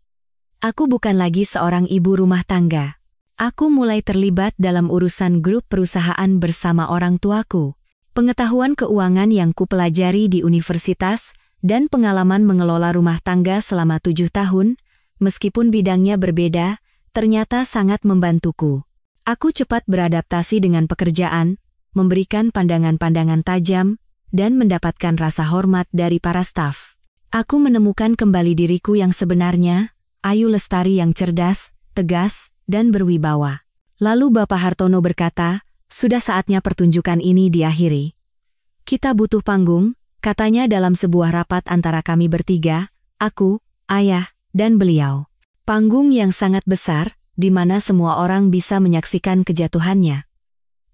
Aku bukan lagi seorang ibu rumah tangga. Aku mulai terlibat dalam urusan grup perusahaan bersama orang tuaku. Pengetahuan keuangan yang kupelajari di universitas dan pengalaman mengelola rumah tangga selama 7 tahun, meskipun bidangnya berbeda, ternyata sangat membantuku. Aku cepat beradaptasi dengan pekerjaan, memberikan pandangan-pandangan tajam, dan mendapatkan rasa hormat dari para staf. Aku menemukan kembali diriku yang sebenarnya, Ayu Lestari yang cerdas, tegas, dan berwibawa. Lalu Bapak Hartono berkata, sudah saatnya pertunjukan ini diakhiri. Kita butuh panggung, katanya dalam sebuah rapat antara kami bertiga, aku, ayah, dan beliau. Panggung yang sangat besar, di mana semua orang bisa menyaksikan kejatuhannya.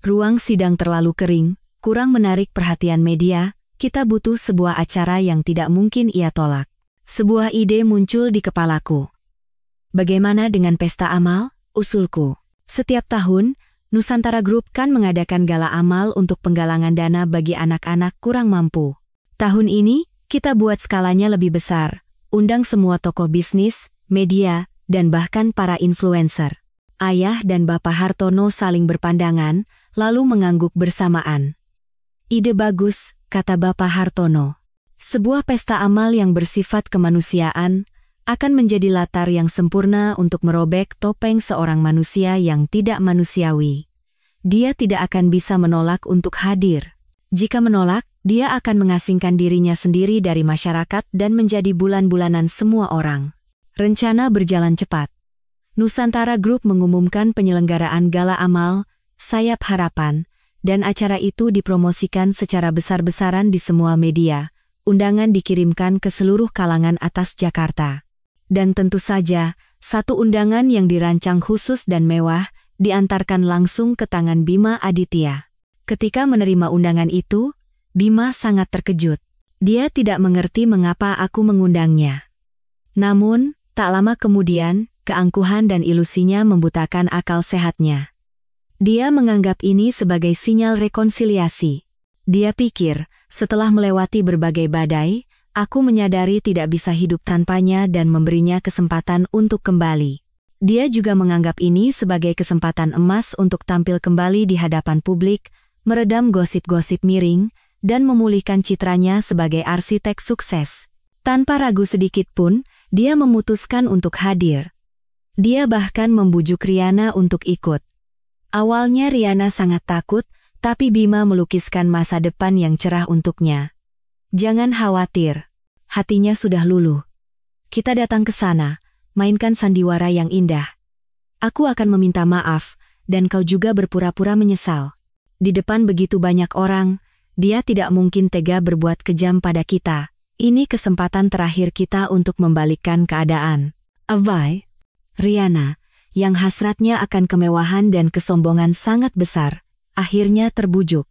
Ruang sidang terlalu kering, kurang menarik perhatian media, kita butuh sebuah acara yang tidak mungkin ia tolak. Sebuah ide muncul di kepalaku. Bagaimana dengan pesta amal? Usulku. Setiap tahun, Nusantara Group kan mengadakan gala amal untuk penggalangan dana bagi anak-anak kurang mampu. Tahun ini, kita buat skalanya lebih besar, undang semua tokoh bisnis, media, dan bahkan para influencer. Ayah dan Bapak Hartono saling berpandangan, lalu mengangguk bersamaan. Ide bagus, kata Bapak Hartono. Sebuah pesta amal yang bersifat kemanusiaan, akan menjadi latar yang sempurna untuk merobek topeng seorang manusia yang tidak manusiawi. Dia tidak akan bisa menolak untuk hadir. Jika menolak, dia akan mengasingkan dirinya sendiri dari masyarakat dan menjadi bulan-bulanan semua orang. Rencana berjalan cepat. Nusantara Group mengumumkan penyelenggaraan gala amal, Sayap Harapan, dan acara itu dipromosikan secara besar-besaran di semua media. Undangan dikirimkan ke seluruh kalangan atas Jakarta. Dan tentu saja, satu undangan yang dirancang khusus dan mewah, diantarkan langsung ke tangan Bima Aditya. Ketika menerima undangan itu, Bima sangat terkejut. Dia tidak mengerti mengapa aku mengundangnya. Namun, tak lama kemudian, keangkuhan dan ilusinya membutakan akal sehatnya. Dia menganggap ini sebagai sinyal rekonsiliasi. Dia pikir, setelah melewati berbagai badai, aku menyadari tidak bisa hidup tanpanya dan memberinya kesempatan untuk kembali. Dia juga menganggap ini sebagai kesempatan emas untuk tampil kembali di hadapan publik, meredam gosip-gosip miring, dan memulihkan citranya sebagai arsitek sukses. Tanpa ragu sedikit pun, dia memutuskan untuk hadir. Dia bahkan membujuk Riana untuk ikut. Awalnya Riana sangat takut, tapi Bima melukiskan masa depan yang cerah untuknya. Jangan khawatir, hatinya sudah luluh. Kita datang ke sana, mainkan sandiwara yang indah. Aku akan meminta maaf, dan kau juga berpura-pura menyesal. Di depan begitu banyak orang, dia tidak mungkin tega berbuat kejam pada kita. Ini kesempatan terakhir kita untuk membalikkan keadaan. Avai, Riana, yang hasratnya akan kemewahan dan kesombongan sangat besar, akhirnya terbujuk.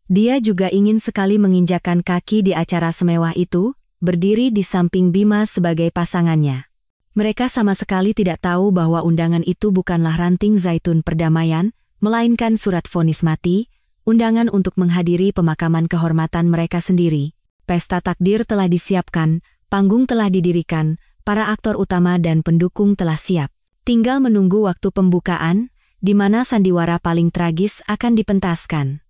Dia juga ingin sekali menginjakan kaki di acara semewah itu, berdiri di samping Bima sebagai pasangannya. Mereka sama sekali tidak tahu bahwa undangan itu bukanlah ranting zaitun perdamaian, melainkan surat vonis mati, undangan untuk menghadiri pemakaman kehormatan mereka sendiri. Pesta takdir telah disiapkan, panggung telah didirikan, para aktor utama dan pendukung telah siap. Tinggal menunggu waktu pembukaan, di mana sandiwara paling tragis akan dipentaskan.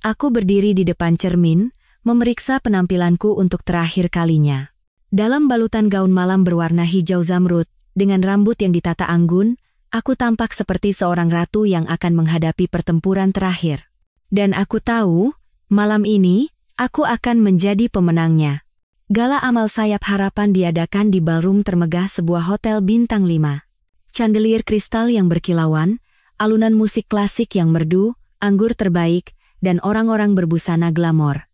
Aku berdiri di depan cermin, memeriksa penampilanku untuk terakhir kalinya. Dalam balutan gaun malam berwarna hijau zamrud, dengan rambut yang ditata anggun, aku tampak seperti seorang ratu yang akan menghadapi pertempuran terakhir. Dan aku tahu, malam ini, aku akan menjadi pemenangnya. Gala amal sayap harapan diadakan di ballroom termegah sebuah hotel bintang 5. Chandelier kristal yang berkilauan, alunan musik klasik yang merdu, anggur terbaik, dan orang-orang berbusana glamor.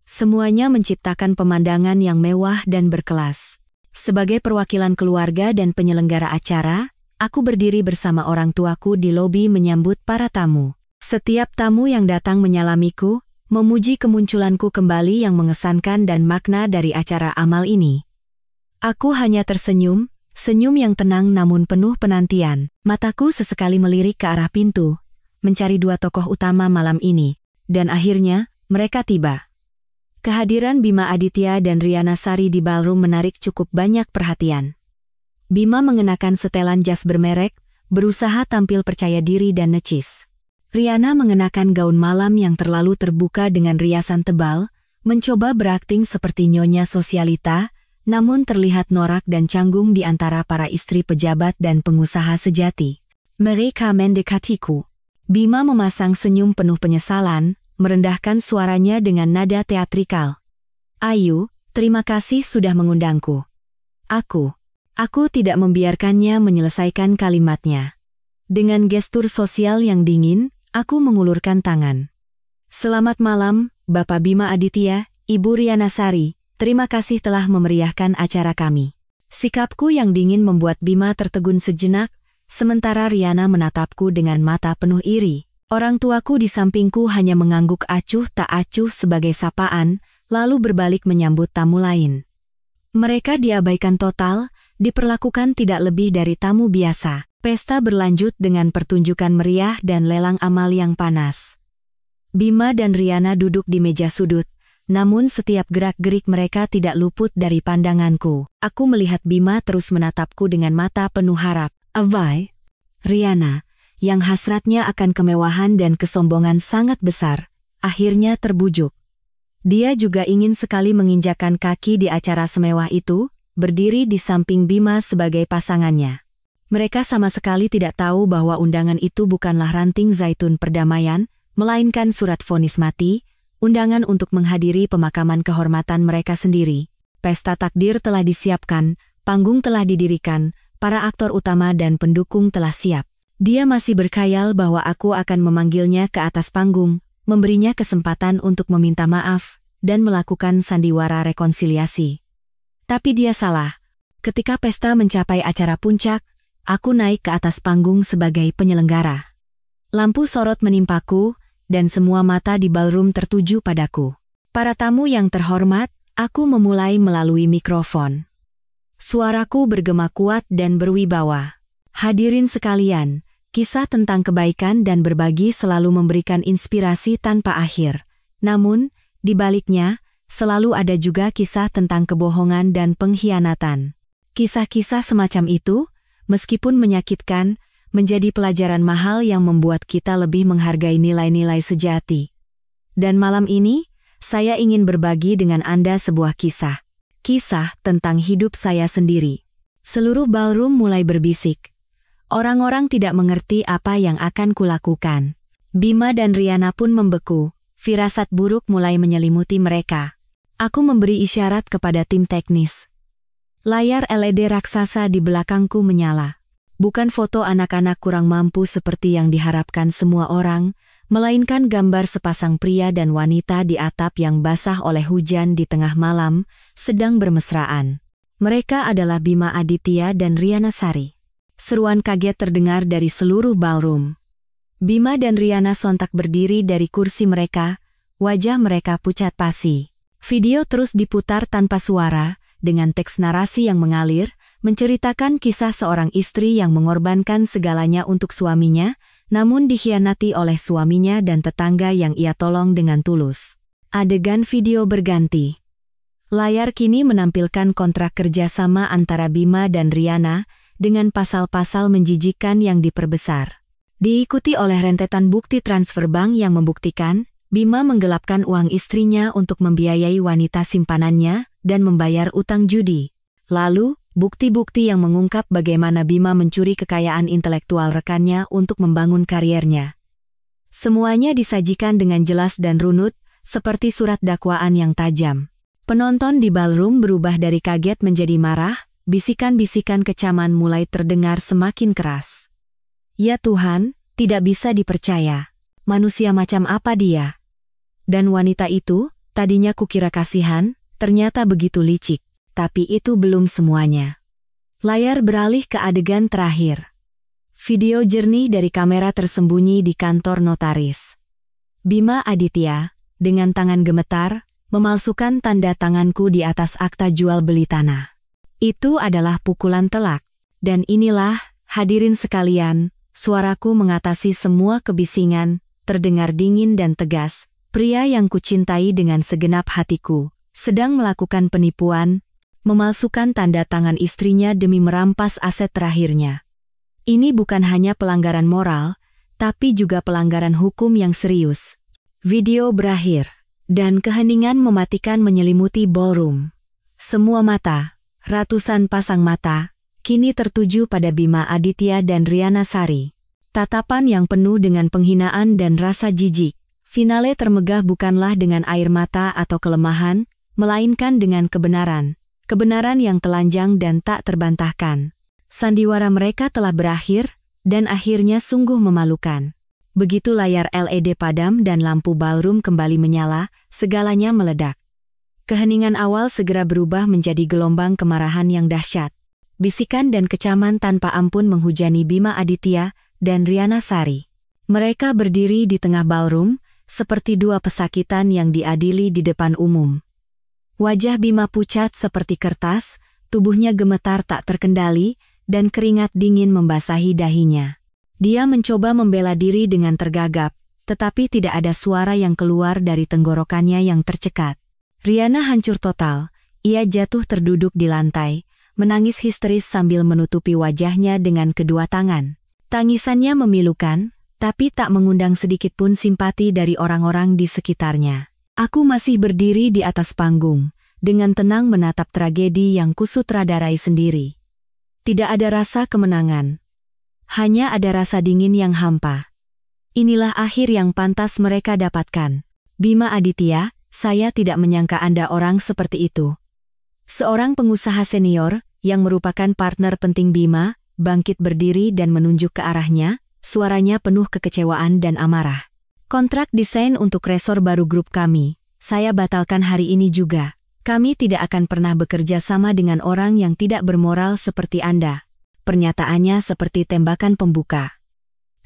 Semuanya menciptakan pemandangan yang mewah dan berkelas. Sebagai perwakilan keluarga dan penyelenggara acara, aku berdiri bersama orang tuaku di lobi menyambut para tamu. Setiap tamu yang datang menyalamiku, memuji kemunculanku kembali yang mengesankan dan makna dari acara amal ini. Aku hanya tersenyum, senyum yang tenang namun penuh penantian. Mataku sesekali melirik ke arah pintu, mencari dua tokoh utama malam ini. Dan akhirnya, mereka tiba. Kehadiran Bima Aditya dan Riana Sari di ballroom menarik cukup banyak perhatian. Bima mengenakan setelan jas bermerek, berusaha tampil percaya diri dan necis. Riana mengenakan gaun malam yang terlalu terbuka dengan riasan tebal, mencoba berakting seperti nyonya sosialita, namun terlihat norak dan canggung di antara para istri pejabat dan pengusaha sejati. Mereka mendekatiku. Bima memasang senyum penuh penyesalan, merendahkan suaranya dengan nada teatrikal. Ayu, terima kasih sudah mengundangku. Aku tidak membiarkannya menyelesaikan kalimatnya. Dengan gestur sosial yang dingin, aku mengulurkan tangan. Selamat malam, Bapak Bima Aditya, Ibu Riana Sari, terima kasih telah memeriahkan acara kami. Sikapku yang dingin membuat Bima tertegun sejenak, sementara Riana menatapku dengan mata penuh iri. Orang tuaku di sampingku hanya mengangguk acuh tak acuh sebagai sapaan, lalu berbalik menyambut tamu lain. Mereka diabaikan total, diperlakukan tidak lebih dari tamu biasa. Pesta berlanjut dengan pertunjukan meriah dan lelang amal yang panas. Bima dan Riana duduk di meja sudut, namun setiap gerak-gerik mereka tidak luput dari pandanganku. Aku melihat Bima terus menatapku dengan mata penuh harap. Avai, Riana, yang hasratnya akan kemewahan dan kesombongan sangat besar, akhirnya terbujuk. Dia juga ingin sekali menginjakan kaki di acara semewah itu, berdiri di samping Bima sebagai pasangannya. Mereka sama sekali tidak tahu bahwa undangan itu bukanlah ranting zaitun perdamaian, melainkan surat vonis mati, undangan untuk menghadiri pemakaman kehormatan mereka sendiri. Pesta takdir telah disiapkan, panggung telah didirikan, para aktor utama dan pendukung telah siap. Dia masih berkhayal bahwa aku akan memanggilnya ke atas panggung, memberinya kesempatan untuk meminta maaf, dan melakukan sandiwara rekonsiliasi. Tapi dia salah. Ketika pesta mencapai acara puncak, aku naik ke atas panggung sebagai penyelenggara. Lampu sorot menimpaku, dan semua mata di ballroom tertuju padaku. Para tamu yang terhormat, Aku memulai melalui mikrofon. Suaraku bergema kuat dan berwibawa. Hadirin sekalian, kisah tentang kebaikan dan berbagi selalu memberikan inspirasi tanpa akhir. Namun, di baliknya, selalu ada juga kisah tentang kebohongan dan pengkhianatan. Kisah-kisah semacam itu, meskipun menyakitkan, menjadi pelajaran mahal yang membuat kita lebih menghargai nilai-nilai sejati. Dan malam ini, saya ingin berbagi dengan Anda sebuah kisah. Kisah tentang hidup saya sendiri. Seluruh ballroom mulai berbisik. Orang-orang tidak mengerti apa yang akan kulakukan. Bima dan Riana pun membeku. Firasat buruk mulai menyelimuti mereka. Aku memberi isyarat kepada tim teknis. Layar LED raksasa di belakangku menyala. Bukan foto anak-anak kurang mampu seperti yang diharapkan semua orang, melainkan gambar sepasang pria dan wanita di atap yang basah oleh hujan di tengah malam, sedang bermesraan. Mereka adalah Bima Aditya dan Riana Sari. Seruan kaget terdengar dari seluruh ballroom. Bima dan Riana sontak berdiri dari kursi mereka, wajah mereka pucat pasi. Video terus diputar tanpa suara, dengan teks narasi yang mengalir, menceritakan kisah seorang istri yang mengorbankan segalanya untuk suaminya, namun dikhianati oleh suaminya dan tetangga yang ia tolong dengan tulus. Adegan video berganti. Layar kini menampilkan kontrak kerjasama antara Bima dan Riana, dengan pasal-pasal menjijikkan yang diperbesar. Diikuti oleh rentetan bukti transfer bank yang membuktikan, Bima menggelapkan uang istrinya untuk membiayai wanita simpanannya dan membayar utang judi. Lalu, bukti-bukti yang mengungkap bagaimana Bima mencuri kekayaan intelektual rekannya untuk membangun kariernya. Semuanya disajikan dengan jelas dan runut, seperti surat dakwaan yang tajam. Penonton di ballroom berubah dari kaget menjadi marah, bisikan-bisikan kecaman mulai terdengar semakin keras. Ya Tuhan, tidak bisa dipercaya. Manusia macam apa dia? Dan wanita itu, tadinya kukira kasihan, ternyata begitu licik. Tapi itu belum semuanya. Layar beralih ke adegan terakhir. Video jernih dari kamera tersembunyi di kantor notaris. Bima Aditya, dengan tangan gemetar, memalsukan tanda tanganku di atas akta jual beli tanah. Itu adalah pukulan telak. Dan inilah, hadirin sekalian, suaraku mengatasi semua kebisingan, terdengar dingin dan tegas, pria yang kucintai dengan segenap hatiku, sedang melakukan penipuan, memalsukan tanda tangan istrinya demi merampas aset terakhirnya. Ini bukan hanya pelanggaran moral, tapi juga pelanggaran hukum yang serius. Video berakhir, dan keheningan mematikan menyelimuti ballroom. Semua mata, ratusan pasang mata, kini tertuju pada Bima Aditya dan Riana Sari. Tatapan yang penuh dengan penghinaan dan rasa jijik. Finale termegah bukanlah dengan air mata atau kelemahan, melainkan dengan kebenaran. Kebenaran yang telanjang dan tak terbantahkan. Sandiwara mereka telah berakhir, dan akhirnya sungguh memalukan. Begitu layar LED padam dan lampu ballroom kembali menyala, segalanya meledak. Keheningan awal segera berubah menjadi gelombang kemarahan yang dahsyat. Bisikan dan kecaman tanpa ampun menghujani Bima Aditya dan Riana Sari. Mereka berdiri di tengah ballroom, seperti dua pesakitan yang diadili di depan umum. Wajah Bima pucat seperti kertas, tubuhnya gemetar tak terkendali, dan keringat dingin membasahi dahinya. Dia mencoba membela diri dengan tergagap, tetapi tidak ada suara yang keluar dari tenggorokannya yang tercekat. Riana hancur total, ia jatuh terduduk di lantai, menangis histeris sambil menutupi wajahnya dengan kedua tangan. Tangisannya memilukan, tapi tak mengundang sedikit pun simpati dari orang-orang di sekitarnya. Aku masih berdiri di atas panggung, dengan tenang menatap tragedi yang kusutradarai sendiri. Tidak ada rasa kemenangan. Hanya ada rasa dingin yang hampa. Inilah akhir yang pantas mereka dapatkan. Bima Aditya, saya tidak menyangka Anda orang seperti itu. Seorang pengusaha senior, yang merupakan partner penting Bima, bangkit berdiri dan menunjuk ke arahnya, suaranya penuh kekecewaan dan amarah. Kontrak desain untuk resor baru grup kami, saya batalkan hari ini juga. Kami tidak akan pernah bekerja sama dengan orang yang tidak bermoral seperti Anda. Pernyataannya seperti tembakan pembuka.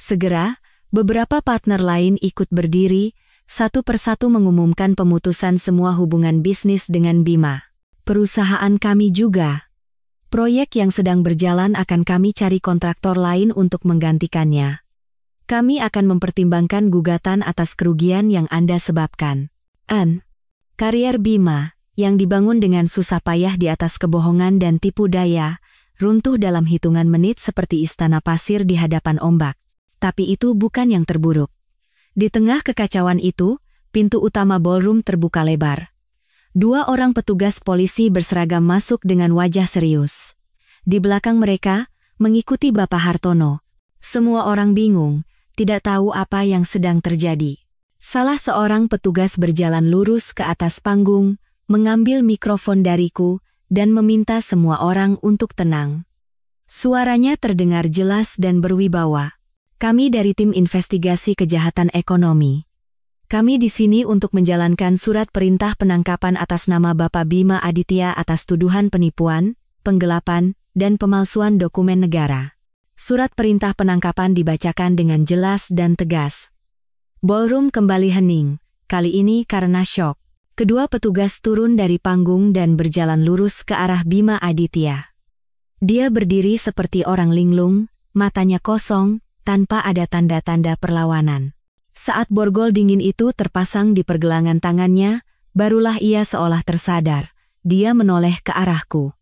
Segera, beberapa partner lain ikut berdiri, satu persatu mengumumkan pemutusan semua hubungan bisnis dengan Bima. Perusahaan kami juga. Proyek yang sedang berjalan akan kami cari kontraktor lain untuk menggantikannya. Kami akan mempertimbangkan gugatan atas kerugian yang Anda sebabkan. Karier Bima, yang dibangun dengan susah payah di atas kebohongan dan tipu daya, runtuh dalam hitungan menit seperti istana pasir di hadapan ombak. Tapi itu bukan yang terburuk. Di tengah kekacauan itu, pintu utama ballroom terbuka lebar. 2 orang petugas polisi berseragam masuk dengan wajah serius. Di belakang mereka, mengikuti Bapak Hartono. Semua orang bingung, tidak tahu apa yang sedang terjadi. Salah seorang petugas berjalan lurus ke atas panggung, mengambil mikrofon dariku, dan meminta semua orang untuk tenang. Suaranya terdengar jelas dan berwibawa. Kami dari tim investigasi kejahatan ekonomi. Kami di sini untuk menjalankan surat perintah penangkapan atas nama Bapak Bima Aditya atas tuduhan penipuan, penggelapan, dan pemalsuan dokumen negara. Surat perintah penangkapan dibacakan dengan jelas dan tegas. Ballroom kembali hening, kali ini karena syok. Kedua petugas turun dari panggung dan berjalan lurus ke arah Bima Aditya. Dia berdiri seperti orang linglung, matanya kosong, tanpa ada tanda-tanda perlawanan. Saat borgol dingin itu terpasang di pergelangan tangannya, barulah ia seolah tersadar. Dia menoleh ke arahku.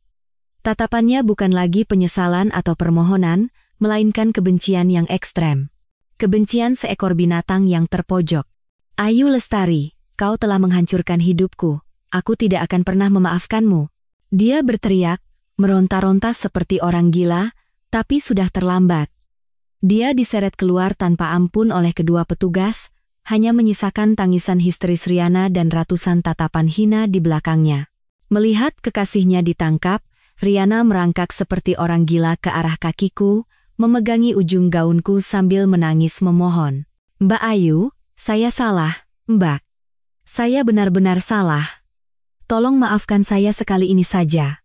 Tatapannya bukan lagi penyesalan atau permohonan, melainkan kebencian yang ekstrem. Kebencian seekor binatang yang terpojok. Ayu Lestari, kau telah menghancurkan hidupku. Aku tidak akan pernah memaafkanmu. Dia berteriak, meronta-ronta seperti orang gila, tapi sudah terlambat. Dia diseret keluar tanpa ampun oleh kedua petugas, hanya menyisakan tangisan histeris Riana dan ratusan tatapan hina di belakangnya. Melihat kekasihnya ditangkap, Riana merangkak seperti orang gila ke arah kakiku, memegangi ujung gaunku sambil menangis memohon. Mbak Ayu, saya salah, Mbak. Saya benar-benar salah. Tolong maafkan saya sekali ini saja.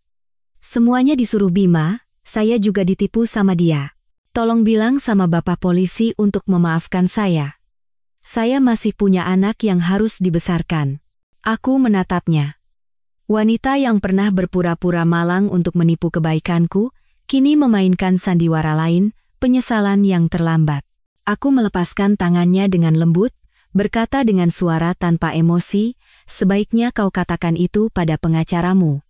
Semuanya disuruh Bima, saya juga ditipu sama dia. Tolong bilang sama Bapak polisi untuk memaafkan saya. Saya masih punya anak yang harus dibesarkan. Aku menatapnya. Wanita yang pernah berpura-pura malang untuk menipu kebaikanku, kini memainkan sandiwara lain, penyesalan yang terlambat. Aku melepaskan tangannya dengan lembut, berkata dengan suara tanpa emosi, sebaiknya kau katakan itu pada pengacaramu.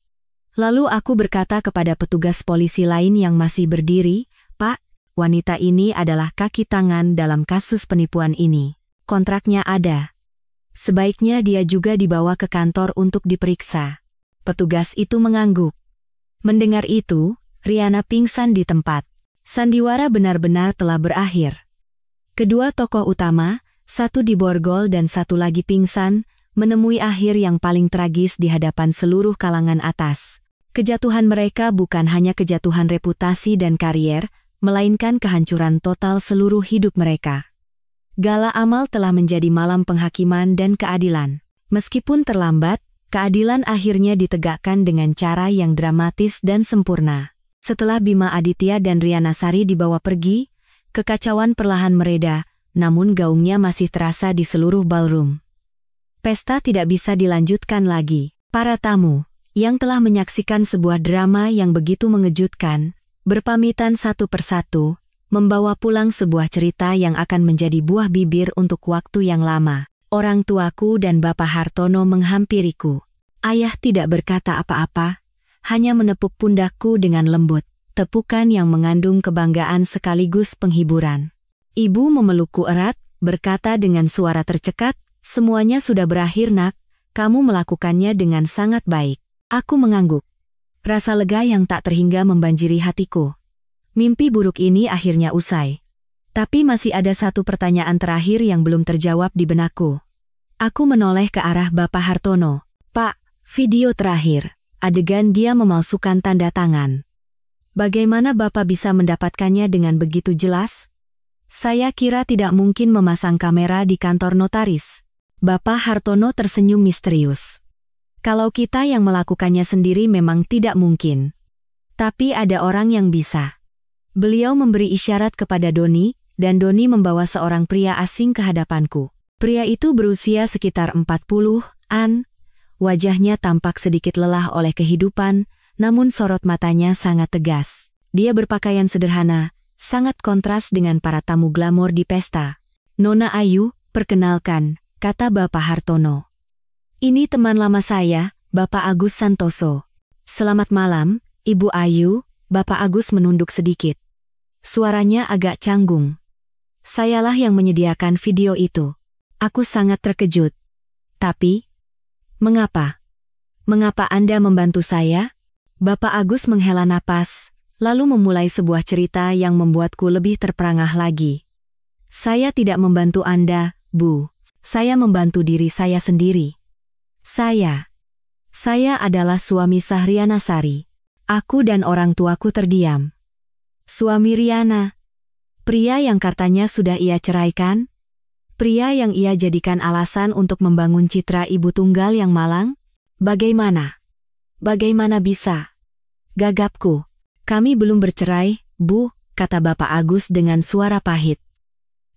Lalu aku berkata kepada petugas polisi lain yang masih berdiri, Pak, wanita ini adalah kaki tangan dalam kasus penipuan ini. Kontraknya ada. Sebaiknya dia juga dibawa ke kantor untuk diperiksa. Petugas itu mengangguk. Mendengar itu, Riana pingsan di tempat. Sandiwara benar-benar telah berakhir. Kedua tokoh utama, satu diborgol dan satu lagi pingsan, menemui akhir yang paling tragis di hadapan seluruh kalangan atas. Kejatuhan mereka bukan hanya kejatuhan reputasi dan karier, melainkan kehancuran total seluruh hidup mereka. Gala Amal telah menjadi malam penghakiman dan keadilan. Meskipun terlambat, keadilan akhirnya ditegakkan dengan cara yang dramatis dan sempurna. Setelah Bima Aditya dan Riana Sari dibawa pergi, kekacauan perlahan mereda, namun gaungnya masih terasa di seluruh ballroom. Pesta tidak bisa dilanjutkan lagi. Para tamu, yang telah menyaksikan sebuah drama yang begitu mengejutkan, berpamitan satu persatu, membawa pulang sebuah cerita yang akan menjadi buah bibir untuk waktu yang lama. Orang tuaku dan Bapak Hartono menghampiriku. Ayah tidak berkata apa-apa, hanya menepuk pundakku dengan lembut, tepukan yang mengandung kebanggaan sekaligus penghiburan. Ibu memelukku erat, berkata dengan suara tercekat, semuanya sudah berakhir nak, kamu melakukannya dengan sangat baik. Aku mengangguk. Rasa lega yang tak terhingga membanjiri hatiku. Mimpi buruk ini akhirnya usai. Tapi masih ada satu pertanyaan terakhir yang belum terjawab di benakku. Aku menoleh ke arah Bapak Hartono. Pak, video terakhir. Adegan dia memalsukan tanda tangan. Bagaimana Bapak bisa mendapatkannya dengan begitu jelas? Saya kira tidak mungkin memasang kamera di kantor notaris. Bapak Hartono tersenyum misterius. Kalau kita yang melakukannya sendiri memang tidak mungkin. Tapi ada orang yang bisa. Beliau memberi isyarat kepada Doni, dan Doni membawa seorang pria asing ke hadapanku. Pria itu berusia sekitar 40-an, wajahnya tampak sedikit lelah oleh kehidupan, namun sorot matanya sangat tegas. Dia berpakaian sederhana, sangat kontras dengan para tamu glamor di pesta. "Nona Ayu, perkenalkan," kata Bapak Hartono. "Ini teman lama saya, Bapak Agus Santoso." "Selamat malam, Ibu Ayu." Bapak Agus menunduk sedikit. Suaranya agak canggung. "Sayalah yang menyediakan video itu. Aku sangat terkejut. Tapi, mengapa? Mengapa Anda membantu saya?" Bapak Agus menghela napas, lalu memulai sebuah cerita yang membuatku lebih terperangah lagi. "Saya tidak membantu Anda, Bu. Saya membantu diri saya sendiri. Saya adalah suami Sahriana Sari. Aku dan orang tuaku terdiam." "Suami Riana? Pria yang katanya sudah ia ceraikan? Pria yang ia jadikan alasan untuk membangun citra ibu tunggal yang malang? Bagaimana? Bagaimana bisa?" "Gagapku. Kami belum bercerai, Bu," kata Bapak Agus dengan suara pahit.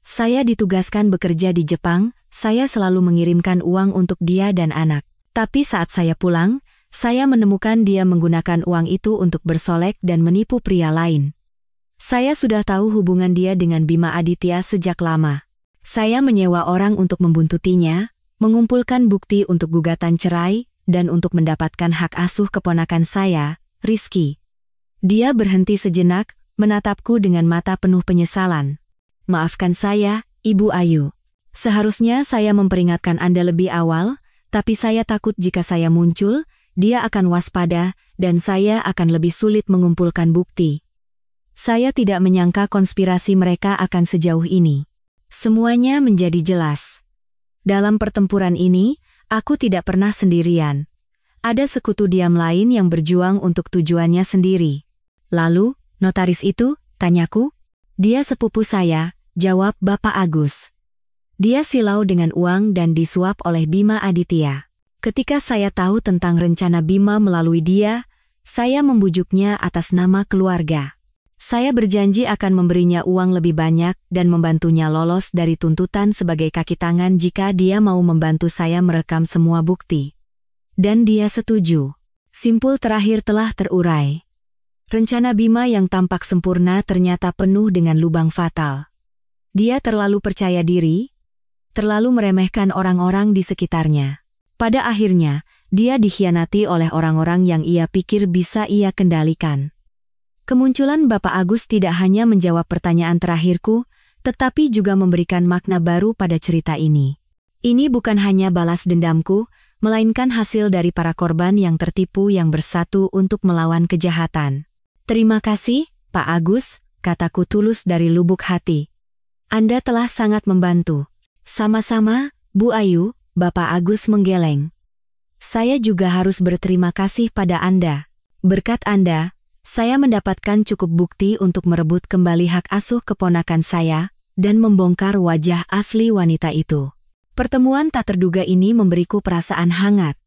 "Saya ditugaskan bekerja di Jepang, saya selalu mengirimkan uang untuk dia dan anak. Tapi saat saya pulang, saya menemukan dia menggunakan uang itu untuk bersolek dan menipu pria lain. Saya sudah tahu hubungan dia dengan Bima Aditya sejak lama. Saya menyewa orang untuk membuntutinya, mengumpulkan bukti untuk gugatan cerai, dan untuk mendapatkan hak asuh keponakan saya, Rizky." Dia berhenti sejenak, menatapku dengan mata penuh penyesalan. "Maafkan saya, Ibu Ayu. Seharusnya saya memperingatkan Anda lebih awal, tapi saya takut jika saya muncul, dia akan waspada, dan saya akan lebih sulit mengumpulkan bukti. Saya tidak menyangka konspirasi mereka akan sejauh ini." Semuanya menjadi jelas. Dalam pertempuran ini, aku tidak pernah sendirian. Ada sekutu diam lain yang berjuang untuk tujuannya sendiri. "Lalu, notaris itu?" tanyaku. "Dia sepupu saya," jawab Bapak Agus. "Dia silau dengan uang dan disuap oleh Bima Aditya. Ketika saya tahu tentang rencana Bima melalui dia, saya membujuknya atas nama keluarga. Saya berjanji akan memberinya uang lebih banyak dan membantunya lolos dari tuntutan sebagai kaki tangan jika dia mau membantu saya merekam semua bukti. Dan dia setuju. Simpul terakhir telah terurai. Rencana Bima yang tampak sempurna ternyata penuh dengan lubang fatal. Dia terlalu percaya diri, terlalu meremehkan orang-orang di sekitarnya. Pada akhirnya, dia dikhianati oleh orang-orang yang ia pikir bisa ia kendalikan." Kemunculan Bapak Agus tidak hanya menjawab pertanyaan terakhirku, tetapi juga memberikan makna baru pada cerita ini. Ini bukan hanya balas dendamku, melainkan hasil dari para korban yang tertipu yang bersatu untuk melawan kejahatan. "Terima kasih, Pak Agus," kataku tulus dari lubuk hati. "Anda telah sangat membantu." "Sama-sama, Bu Ayu," Bapak Agus menggeleng. "Saya juga harus berterima kasih pada Anda. Berkat Anda, saya mendapatkan cukup bukti untuk merebut kembali hak asuh keponakan saya dan membongkar wajah asli wanita itu." Pertemuan tak terduga ini memberiku perasaan hangat.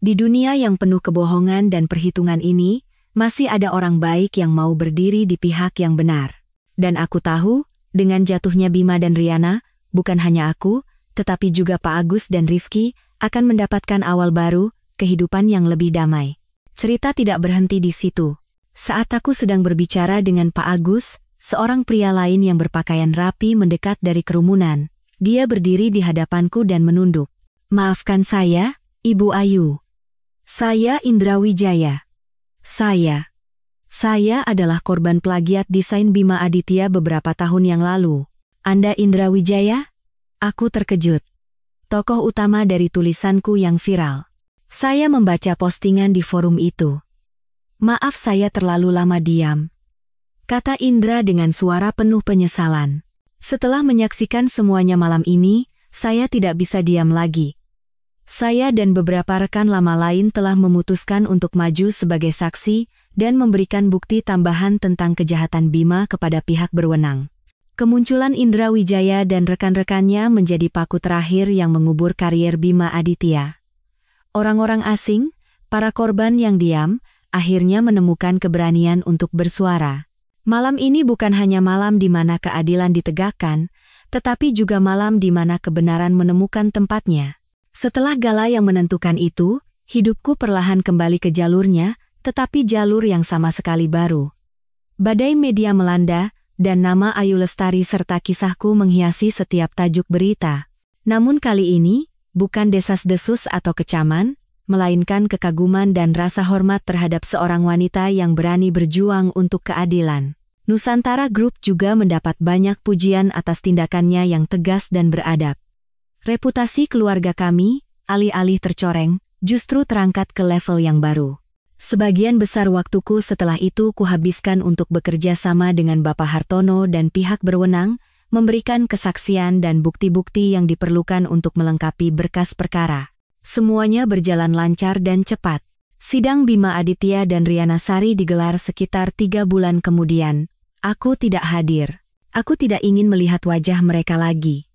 Di dunia yang penuh kebohongan dan perhitungan ini, masih ada orang baik yang mau berdiri di pihak yang benar. Dan aku tahu, dengan jatuhnya Bima dan Riana, bukan hanya aku, tetapi juga Pak Agus dan Rizky akan mendapatkan awal baru, kehidupan yang lebih damai. Cerita tidak berhenti di situ. Saat aku sedang berbicara dengan Pak Agus, seorang pria lain yang berpakaian rapi mendekat dari kerumunan. Dia berdiri di hadapanku dan menunduk. "Maafkan saya, Ibu Ayu. Saya Indra Wijaya. Saya adalah korban plagiat desain Bima Aditya beberapa tahun yang lalu." "Anda Indra Wijaya?" Aku terkejut. Tokoh utama dari tulisanku yang viral. Saya membaca postingan di forum itu. "Maaf saya terlalu lama diam," kata Indra dengan suara penuh penyesalan. "Setelah menyaksikan semuanya malam ini, saya tidak bisa diam lagi. Saya dan beberapa rekan lama lain telah memutuskan untuk maju sebagai saksi dan memberikan bukti tambahan tentang kejahatan Bima kepada pihak berwenang." Kemunculan Indra Wijaya dan rekan-rekannya menjadi paku terakhir yang mengubur karier Bima Aditya. Orang-orang asing, para korban yang diam, akhirnya menemukan keberanian untuk bersuara. Malam ini bukan hanya malam di mana keadilan ditegakkan, tetapi juga malam di mana kebenaran menemukan tempatnya. Setelah gala yang menentukan itu, hidupku perlahan kembali ke jalurnya, tetapi jalur yang sama sekali baru. Badai media melanda, dan nama Ayu Lestari serta kisahku menghiasi setiap tajuk berita. Namun kali ini, bukan desas-desus atau kecaman, melainkan kekaguman dan rasa hormat terhadap seorang wanita yang berani berjuang untuk keadilan. Nusantara Group juga mendapat banyak pujian atas tindakannya yang tegas dan beradab. Reputasi keluarga kami, alih-alih tercoreng, justru terangkat ke level yang baru. Sebagian besar waktuku setelah itu kuhabiskan untuk bekerja sama dengan Bapak Hartono dan pihak berwenang, memberikan kesaksian dan bukti-bukti yang diperlukan untuk melengkapi berkas perkara. Semuanya berjalan lancar dan cepat. Sidang Bima Aditya dan Riana Sari digelar sekitar 3 bulan kemudian. Aku tidak hadir. Aku tidak ingin melihat wajah mereka lagi.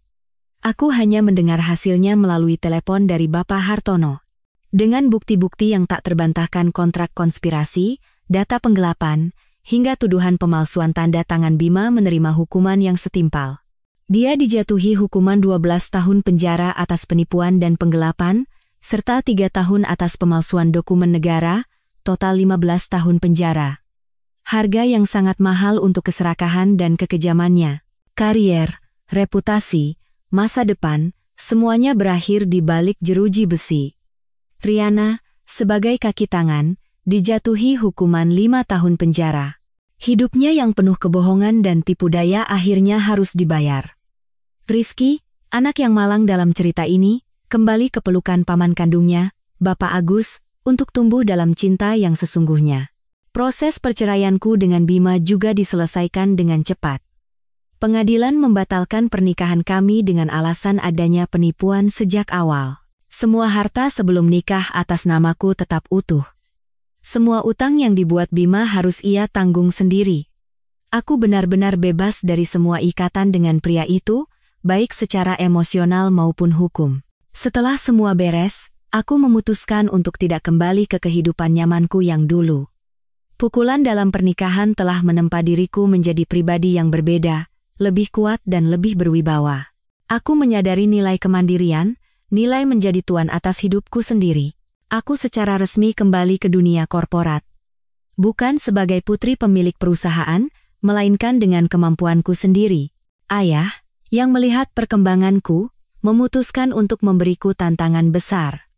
Aku hanya mendengar hasilnya melalui telepon dari Bapak Hartono. Dengan bukti-bukti yang tak terbantahkan kontrak konspirasi, data penggelapan, hingga tuduhan pemalsuan tanda tangan Bima menerima hukuman yang setimpal. Dia dijatuhi hukuman 12 tahun penjara atas penipuan dan penggelapan, serta 3 tahun atas pemalsuan dokumen negara, total 15 tahun penjara. Harga yang sangat mahal untuk keserakahan dan kekejamannya. Karier, reputasi, masa depan, semuanya berakhir di balik jeruji besi. Riana, sebagai kaki tangan, dijatuhi hukuman 5 tahun penjara. Hidupnya yang penuh kebohongan dan tipu daya akhirnya harus dibayar. Rizky, anak yang malang dalam cerita ini, kembali ke pelukan paman kandungnya, Bapak Agus, untuk tumbuh dalam cinta yang sesungguhnya. Proses perceraianku dengan Bima juga diselesaikan dengan cepat. Pengadilan membatalkan pernikahan kami dengan alasan adanya penipuan sejak awal. Semua harta sebelum nikah atas namaku tetap utuh. Semua utang yang dibuat Bima harus ia tanggung sendiri. Aku benar-benar bebas dari semua ikatan dengan pria itu, baik secara emosional maupun hukum. Setelah semua beres, aku memutuskan untuk tidak kembali ke kehidupan nyamanku yang dulu. Pukulan dalam pernikahan telah menempa diriku menjadi pribadi yang berbeda, lebih kuat dan lebih berwibawa. Aku menyadari nilai kemandirian, nilai menjadi tuan atas hidupku sendiri. Aku secara resmi kembali ke dunia korporat. Bukan sebagai putri pemilik perusahaan, melainkan dengan kemampuanku sendiri. Ayah, yang melihat perkembanganku, memutuskan untuk memberiku tantangan besar.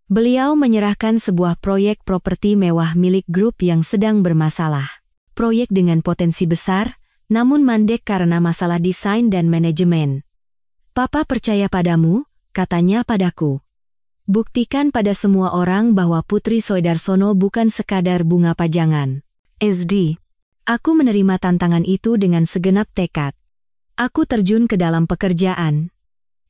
Beliau menyerahkan sebuah proyek properti mewah milik grup yang sedang bermasalah. Proyek dengan potensi besar, namun mandek karena masalah desain dan manajemen. Papa percaya padamu, katanya padaku. Buktikan pada semua orang bahwa Putri Soedarsono bukan sekadar bunga pajangan. SD. Aku menerima tantangan itu dengan segenap tekad. Aku terjun ke dalam pekerjaan.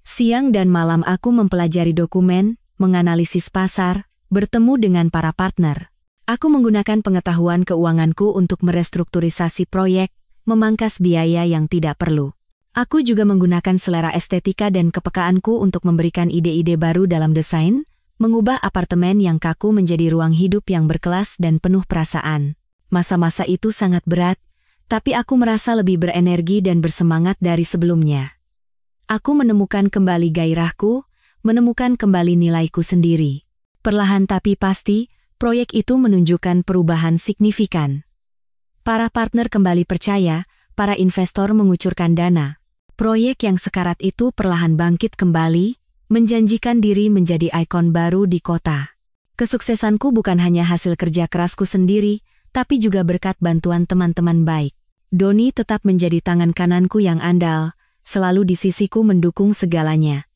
Siang dan malam aku mempelajari dokumen, menganalisis pasar, bertemu dengan para partner. Aku menggunakan pengetahuan keuanganku untuk merestrukturisasi proyek, memangkas biaya yang tidak perlu. Aku juga menggunakan selera estetika dan kepekaanku untuk memberikan ide-ide baru dalam desain, mengubah apartemen yang kaku menjadi ruang hidup yang berkelas dan penuh perasaan. Masa-masa itu sangat berat, tapi aku merasa lebih berenergi dan bersemangat dari sebelumnya. Aku menemukan kembali gairahku, menemukan kembali nilaiku sendiri. Perlahan tapi pasti, proyek itu menunjukkan perubahan signifikan. Para partner kembali percaya, para investor mengucurkan dana. Proyek yang sekarat itu perlahan bangkit kembali, menjanjikan diri menjadi ikon baru di kota. Kesuksesanku bukan hanya hasil kerja kerasku sendiri, tapi juga berkat bantuan teman-teman baik. Doni tetap menjadi tangan kananku yang andal, selalu di sisiku mendukung segalanya.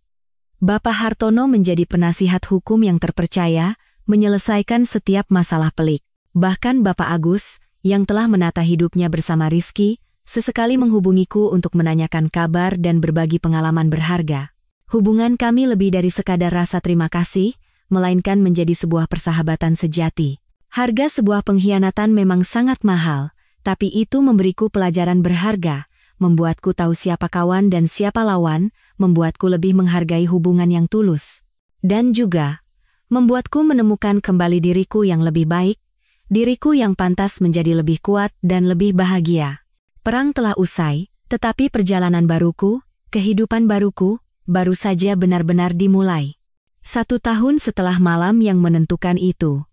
Bapak Hartono menjadi penasihat hukum yang terpercaya, menyelesaikan setiap masalah pelik. Bahkan Bapak Agus, yang telah menata hidupnya bersama Rizky, sesekali menghubungiku untuk menanyakan kabar dan berbagi pengalaman berharga. Hubungan kami lebih dari sekadar rasa terima kasih, melainkan menjadi sebuah persahabatan sejati. Harga sebuah pengkhianatan memang sangat mahal, tapi itu memberiku pelajaran berharga, membuatku tahu siapa kawan dan siapa lawan, membuatku lebih menghargai hubungan yang tulus. Dan juga, membuatku menemukan kembali diriku yang lebih baik, diriku yang pantas menjadi lebih kuat dan lebih bahagia. Perang telah usai, tetapi perjalanan baruku, Kehidupan baruku baru saja benar-benar dimulai. 1 tahun setelah malam yang menentukan itu.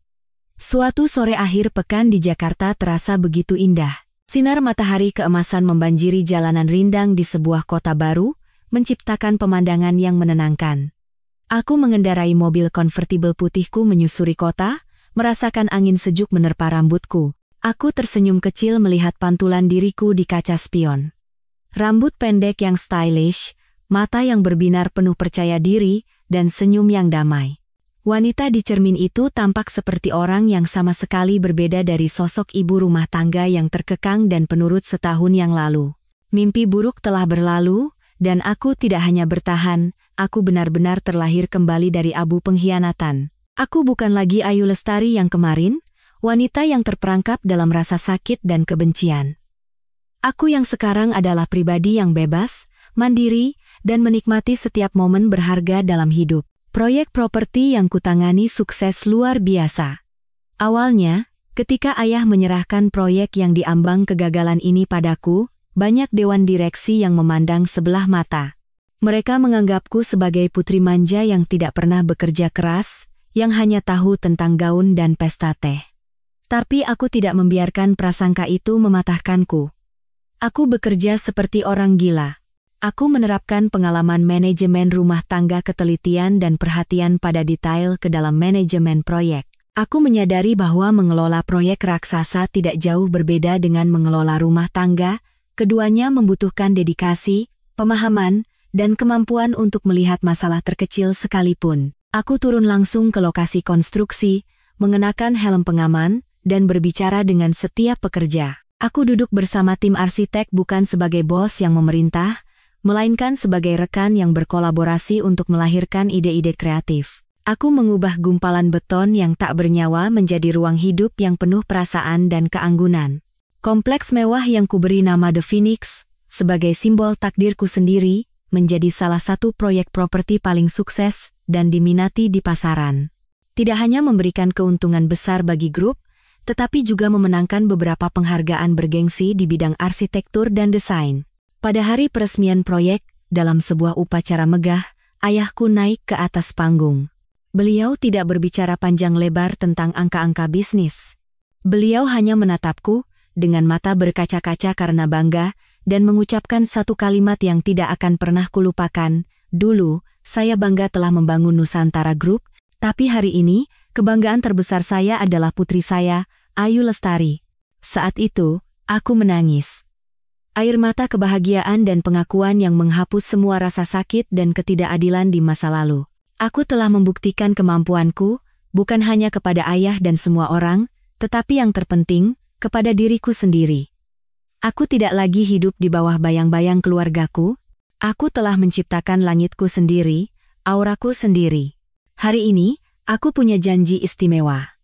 Suatu sore akhir pekan di Jakarta terasa begitu indah. Sinar matahari keemasan membanjiri jalanan rindang di sebuah kota baru, menciptakan pemandangan yang menenangkan. Aku mengendarai mobil konvertibel putihku menyusuri kota, merasakan angin sejuk menerpa rambutku. Aku tersenyum kecil melihat pantulan diriku di kaca spion. Rambut pendek yang stylish, mata yang berbinar penuh percaya diri, dan senyum yang damai. Wanita di cermin itu tampak seperti orang yang sama sekali berbeda dari sosok ibu rumah tangga yang terkekang dan penurut setahun yang lalu. Mimpi buruk telah berlalu, dan aku tidak hanya bertahan, aku benar-benar terlahir kembali dari abu pengkhianatan. Aku bukan lagi Ayu Lestari yang kemarin, wanita yang terperangkap dalam rasa sakit dan kebencian. Aku yang sekarang adalah pribadi yang bebas, mandiri, dan menikmati setiap momen berharga dalam hidup. Proyek properti yang kutangani sukses luar biasa. Awalnya, ketika ayah menyerahkan proyek yang diambang kegagalan ini padaku, banyak dewan direksi yang memandang sebelah mata. Mereka menganggapku sebagai putri manja yang tidak pernah bekerja keras, yang hanya tahu tentang gaun dan pesta teh. Tapi aku tidak membiarkan prasangka itu mematahkanku. Aku bekerja seperti orang gila. Aku menerapkan pengalaman manajemen rumah tangga, ketelitian dan perhatian pada detail ke dalam manajemen proyek. Aku menyadari bahwa mengelola proyek raksasa tidak jauh berbeda dengan mengelola rumah tangga. Keduanya membutuhkan dedikasi, pemahaman, dan kemampuan untuk melihat masalah terkecil sekalipun. Aku turun langsung ke lokasi konstruksi, mengenakan helm pengaman, dan berbicara dengan setiap pekerja. Aku duduk bersama tim arsitek bukan sebagai bos yang memerintah, melainkan sebagai rekan yang berkolaborasi untuk melahirkan ide-ide kreatif. Aku mengubah gumpalan beton yang tak bernyawa menjadi ruang hidup yang penuh perasaan dan keanggunan. Kompleks mewah yang kuberi nama The Phoenix, sebagai simbol takdirku sendiri, menjadi salah satu proyek properti paling sukses dan diminati di pasaran. Tidak hanya memberikan keuntungan besar bagi grup, tetapi juga memenangkan beberapa penghargaan bergengsi di bidang arsitektur dan desain. Pada hari peresmian proyek, dalam sebuah upacara megah, ayahku naik ke atas panggung. Beliau tidak berbicara panjang lebar tentang angka-angka bisnis. Beliau hanya menatapku, dengan mata berkaca-kaca karena bangga, dan mengucapkan satu kalimat yang tidak akan pernah kulupakan. Dulu, saya bangga telah membangun Nusantara Group, tapi hari ini, kebanggaan terbesar saya adalah putri saya, Ayu Lestari. Saat itu, aku menangis. Air mata kebahagiaan dan pengakuan yang menghapus semua rasa sakit dan ketidakadilan di masa lalu. Aku telah membuktikan kemampuanku, bukan hanya kepada ayah dan semua orang, tetapi yang terpenting, kepada diriku sendiri. Aku tidak lagi hidup di bawah bayang-bayang keluargaku. Aku telah menciptakan langitku sendiri, auraku sendiri. Hari ini, aku punya janji istimewa.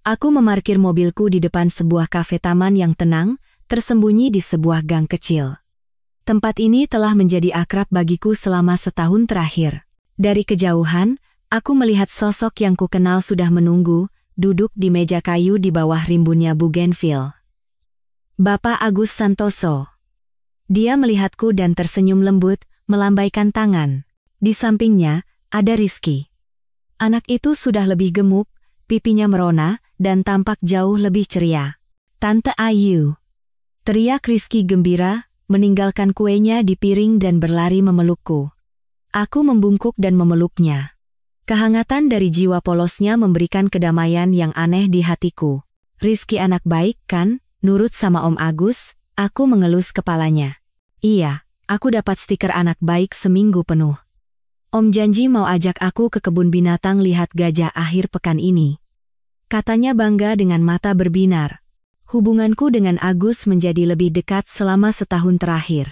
Aku memarkir mobilku di depan sebuah kafe taman yang tenang, tersembunyi di sebuah gang kecil. Tempat ini telah menjadi akrab bagiku selama setahun terakhir. Dari kejauhan, aku melihat sosok yang kukenal sudah menunggu, duduk di meja kayu di bawah rimbunnya bougainville. Bapak Agus Santoso. Dia melihatku dan tersenyum lembut, melambaikan tangan. Di sampingnya, ada Rizky. Anak itu sudah lebih gemuk, pipinya merona, dan tampak jauh lebih ceria. Tante Ayu. Teriak Rizky gembira, meninggalkan kuenya di piring dan berlari memelukku. Aku membungkuk dan memeluknya. Kehangatan dari jiwa polosnya memberikan kedamaian yang aneh di hatiku. Rizky anak baik kan, nurut sama Om Agus, aku mengelus kepalanya. Iya, aku dapat stiker anak baik seminggu penuh. Om janji mau ajak aku ke kebun binatang lihat gajah akhir pekan ini. Katanya bangga dengan mata berbinar. Hubunganku dengan Agus menjadi lebih dekat selama setahun terakhir.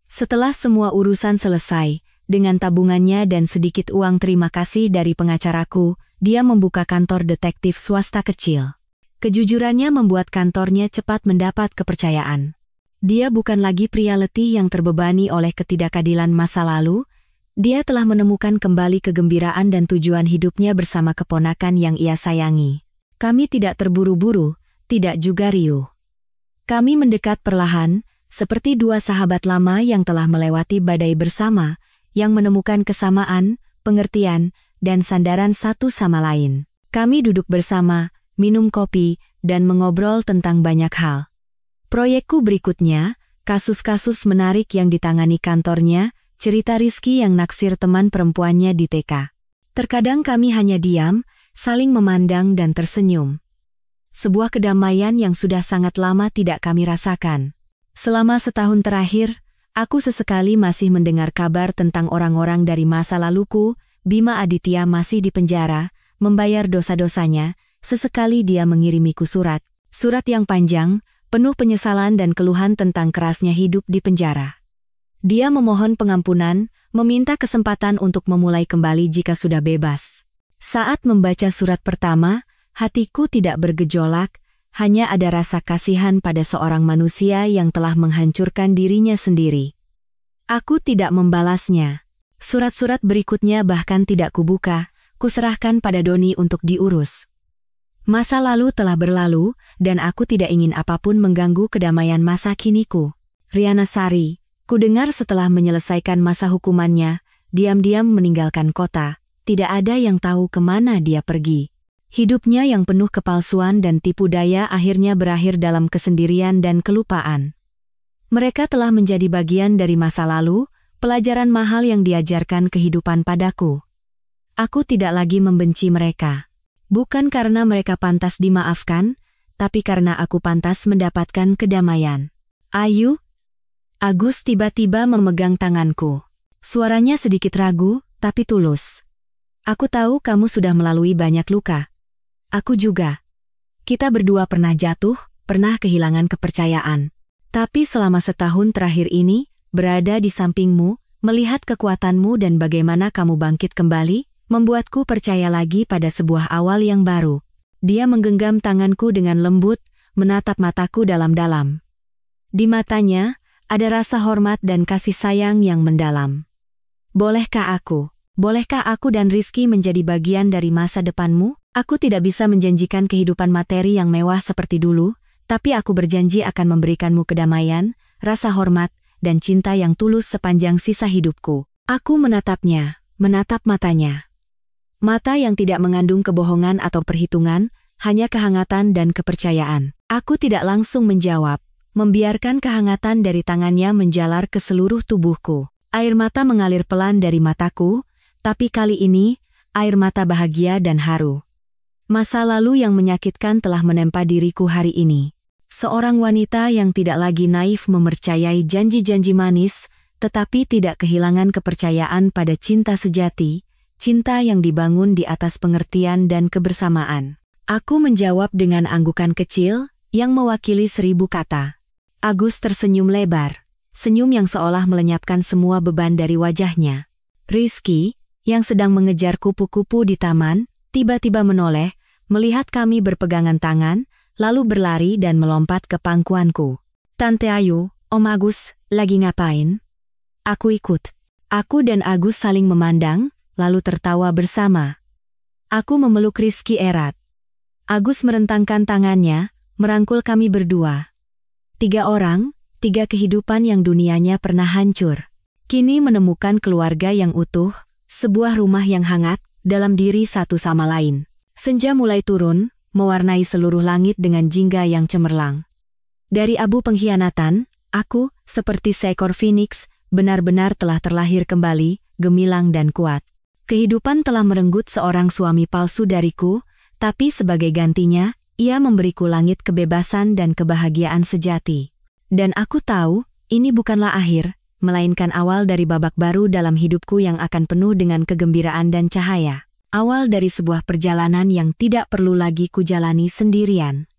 Setelah semua urusan selesai, dengan tabungannya dan sedikit uang terima kasih dari pengacaraku, dia membuka kantor detektif swasta kecil. Kejujurannya membuat kantornya cepat mendapat kepercayaan. Dia bukan lagi pria letih yang terbebani oleh ketidakadilan masa lalu, dia telah menemukan kembali kegembiraan dan tujuan hidupnya bersama keponakan yang ia sayangi. Kami tidak terburu-buru, tidak juga riuh. Kami mendekat perlahan, seperti dua sahabat lama yang telah melewati badai bersama, yang menemukan kesamaan, pengertian, dan sandaran satu sama lain. Kami duduk bersama, minum kopi, dan mengobrol tentang banyak hal. Proyekku berikutnya, kasus-kasus menarik yang ditangani kantornya, cerita Rizky yang naksir teman perempuannya di TK. Terkadang kami hanya diam, saling memandang dan tersenyum. Sebuah kedamaian yang sudah sangat lama tidak kami rasakan. Selama setahun terakhir, aku sesekali masih mendengar kabar tentang orang-orang dari masa laluku. Bima Aditya masih di penjara, membayar dosa-dosanya. Sesekali dia mengirimiku surat yang panjang, penuh penyesalan dan keluhan tentang kerasnya hidup di penjara. Dia memohon pengampunan, meminta kesempatan untuk memulai kembali jika sudah bebas. Saat membaca surat pertama, hatiku tidak bergejolak, hanya ada rasa kasihan pada seorang manusia yang telah menghancurkan dirinya sendiri. Aku tidak membalasnya. Surat-surat berikutnya bahkan tidak kubuka, kuserahkan pada Doni untuk diurus. Masa lalu telah berlalu, dan aku tidak ingin apapun mengganggu kedamaian masa kiniku. Riana Sari, kudengar setelah menyelesaikan masa hukumannya, diam-diam meninggalkan kota. Tidak ada yang tahu kemana dia pergi. Hidupnya yang penuh kepalsuan dan tipu daya akhirnya berakhir dalam kesendirian dan kelupaan. Mereka telah menjadi bagian dari masa lalu, pelajaran mahal yang diajarkan kehidupan padaku. Aku tidak lagi membenci mereka. Bukan karena mereka pantas dimaafkan, tapi karena aku pantas mendapatkan kedamaian. Ayu? Agus tiba-tiba memegang tanganku. Suaranya sedikit ragu, tapi tulus. Aku tahu kamu sudah melalui banyak luka. Aku juga. Kita berdua pernah jatuh, pernah kehilangan kepercayaan. Tapi selama setahun terakhir ini, berada di sampingmu, melihat kekuatanmu dan bagaimana kamu bangkit kembali, membuatku percaya lagi pada sebuah awal yang baru. Dia menggenggam tanganku dengan lembut, menatap mataku dalam-dalam. Di matanya, ada rasa hormat dan kasih sayang yang mendalam. Bolehkah aku dan Rizky menjadi bagian dari masa depanmu? Aku tidak bisa menjanjikan kehidupan materi yang mewah seperti dulu, tapi aku berjanji akan memberikanmu kedamaian, rasa hormat, dan cinta yang tulus sepanjang sisa hidupku. Aku menatap matanya. Mata yang tidak mengandung kebohongan atau perhitungan, hanya kehangatan dan kepercayaan. Aku tidak langsung menjawab, membiarkan kehangatan dari tangannya menjalar ke seluruh tubuhku. Air mata mengalir pelan dari mataku, tapi kali ini, air mata bahagia dan haru. Masa lalu yang menyakitkan telah menempa diriku hari ini. Seorang wanita yang tidak lagi naif mempercayai janji-janji manis, tetapi tidak kehilangan kepercayaan pada cinta sejati, cinta yang dibangun di atas pengertian dan kebersamaan. Aku menjawab dengan anggukan kecil, yang mewakili 1000 kata. Agus tersenyum lebar, senyum yang seolah melenyapkan semua beban dari wajahnya. Rizky, yang sedang mengejar kupu-kupu di taman, tiba-tiba menoleh, melihat kami berpegangan tangan, lalu berlari dan melompat ke pangkuanku. Tante Ayu, Om Agus, lagi ngapain? Aku ikut. Aku dan Agus saling memandang, lalu tertawa bersama. Aku memeluk Rizky erat. Agus merentangkan tangannya, merangkul kami berdua. 3 orang, 3 kehidupan yang dunianya pernah hancur. Kini menemukan keluarga yang utuh, sebuah rumah yang hangat, dalam diri satu sama lain. Senja mulai turun, mewarnai seluruh langit dengan jingga yang cemerlang. Dari abu pengkhianatan, aku, seperti seekor phoenix, benar-benar telah terlahir kembali, gemilang dan kuat. Kehidupan telah merenggut seorang suami palsu dariku, tapi sebagai gantinya, ia memberiku langit kebebasan dan kebahagiaan sejati. Dan aku tahu, ini bukanlah akhir, melainkan awal dari babak baru dalam hidupku yang akan penuh dengan kegembiraan dan cahaya. Awal dari sebuah perjalanan yang tidak perlu lagi kujalani sendirian.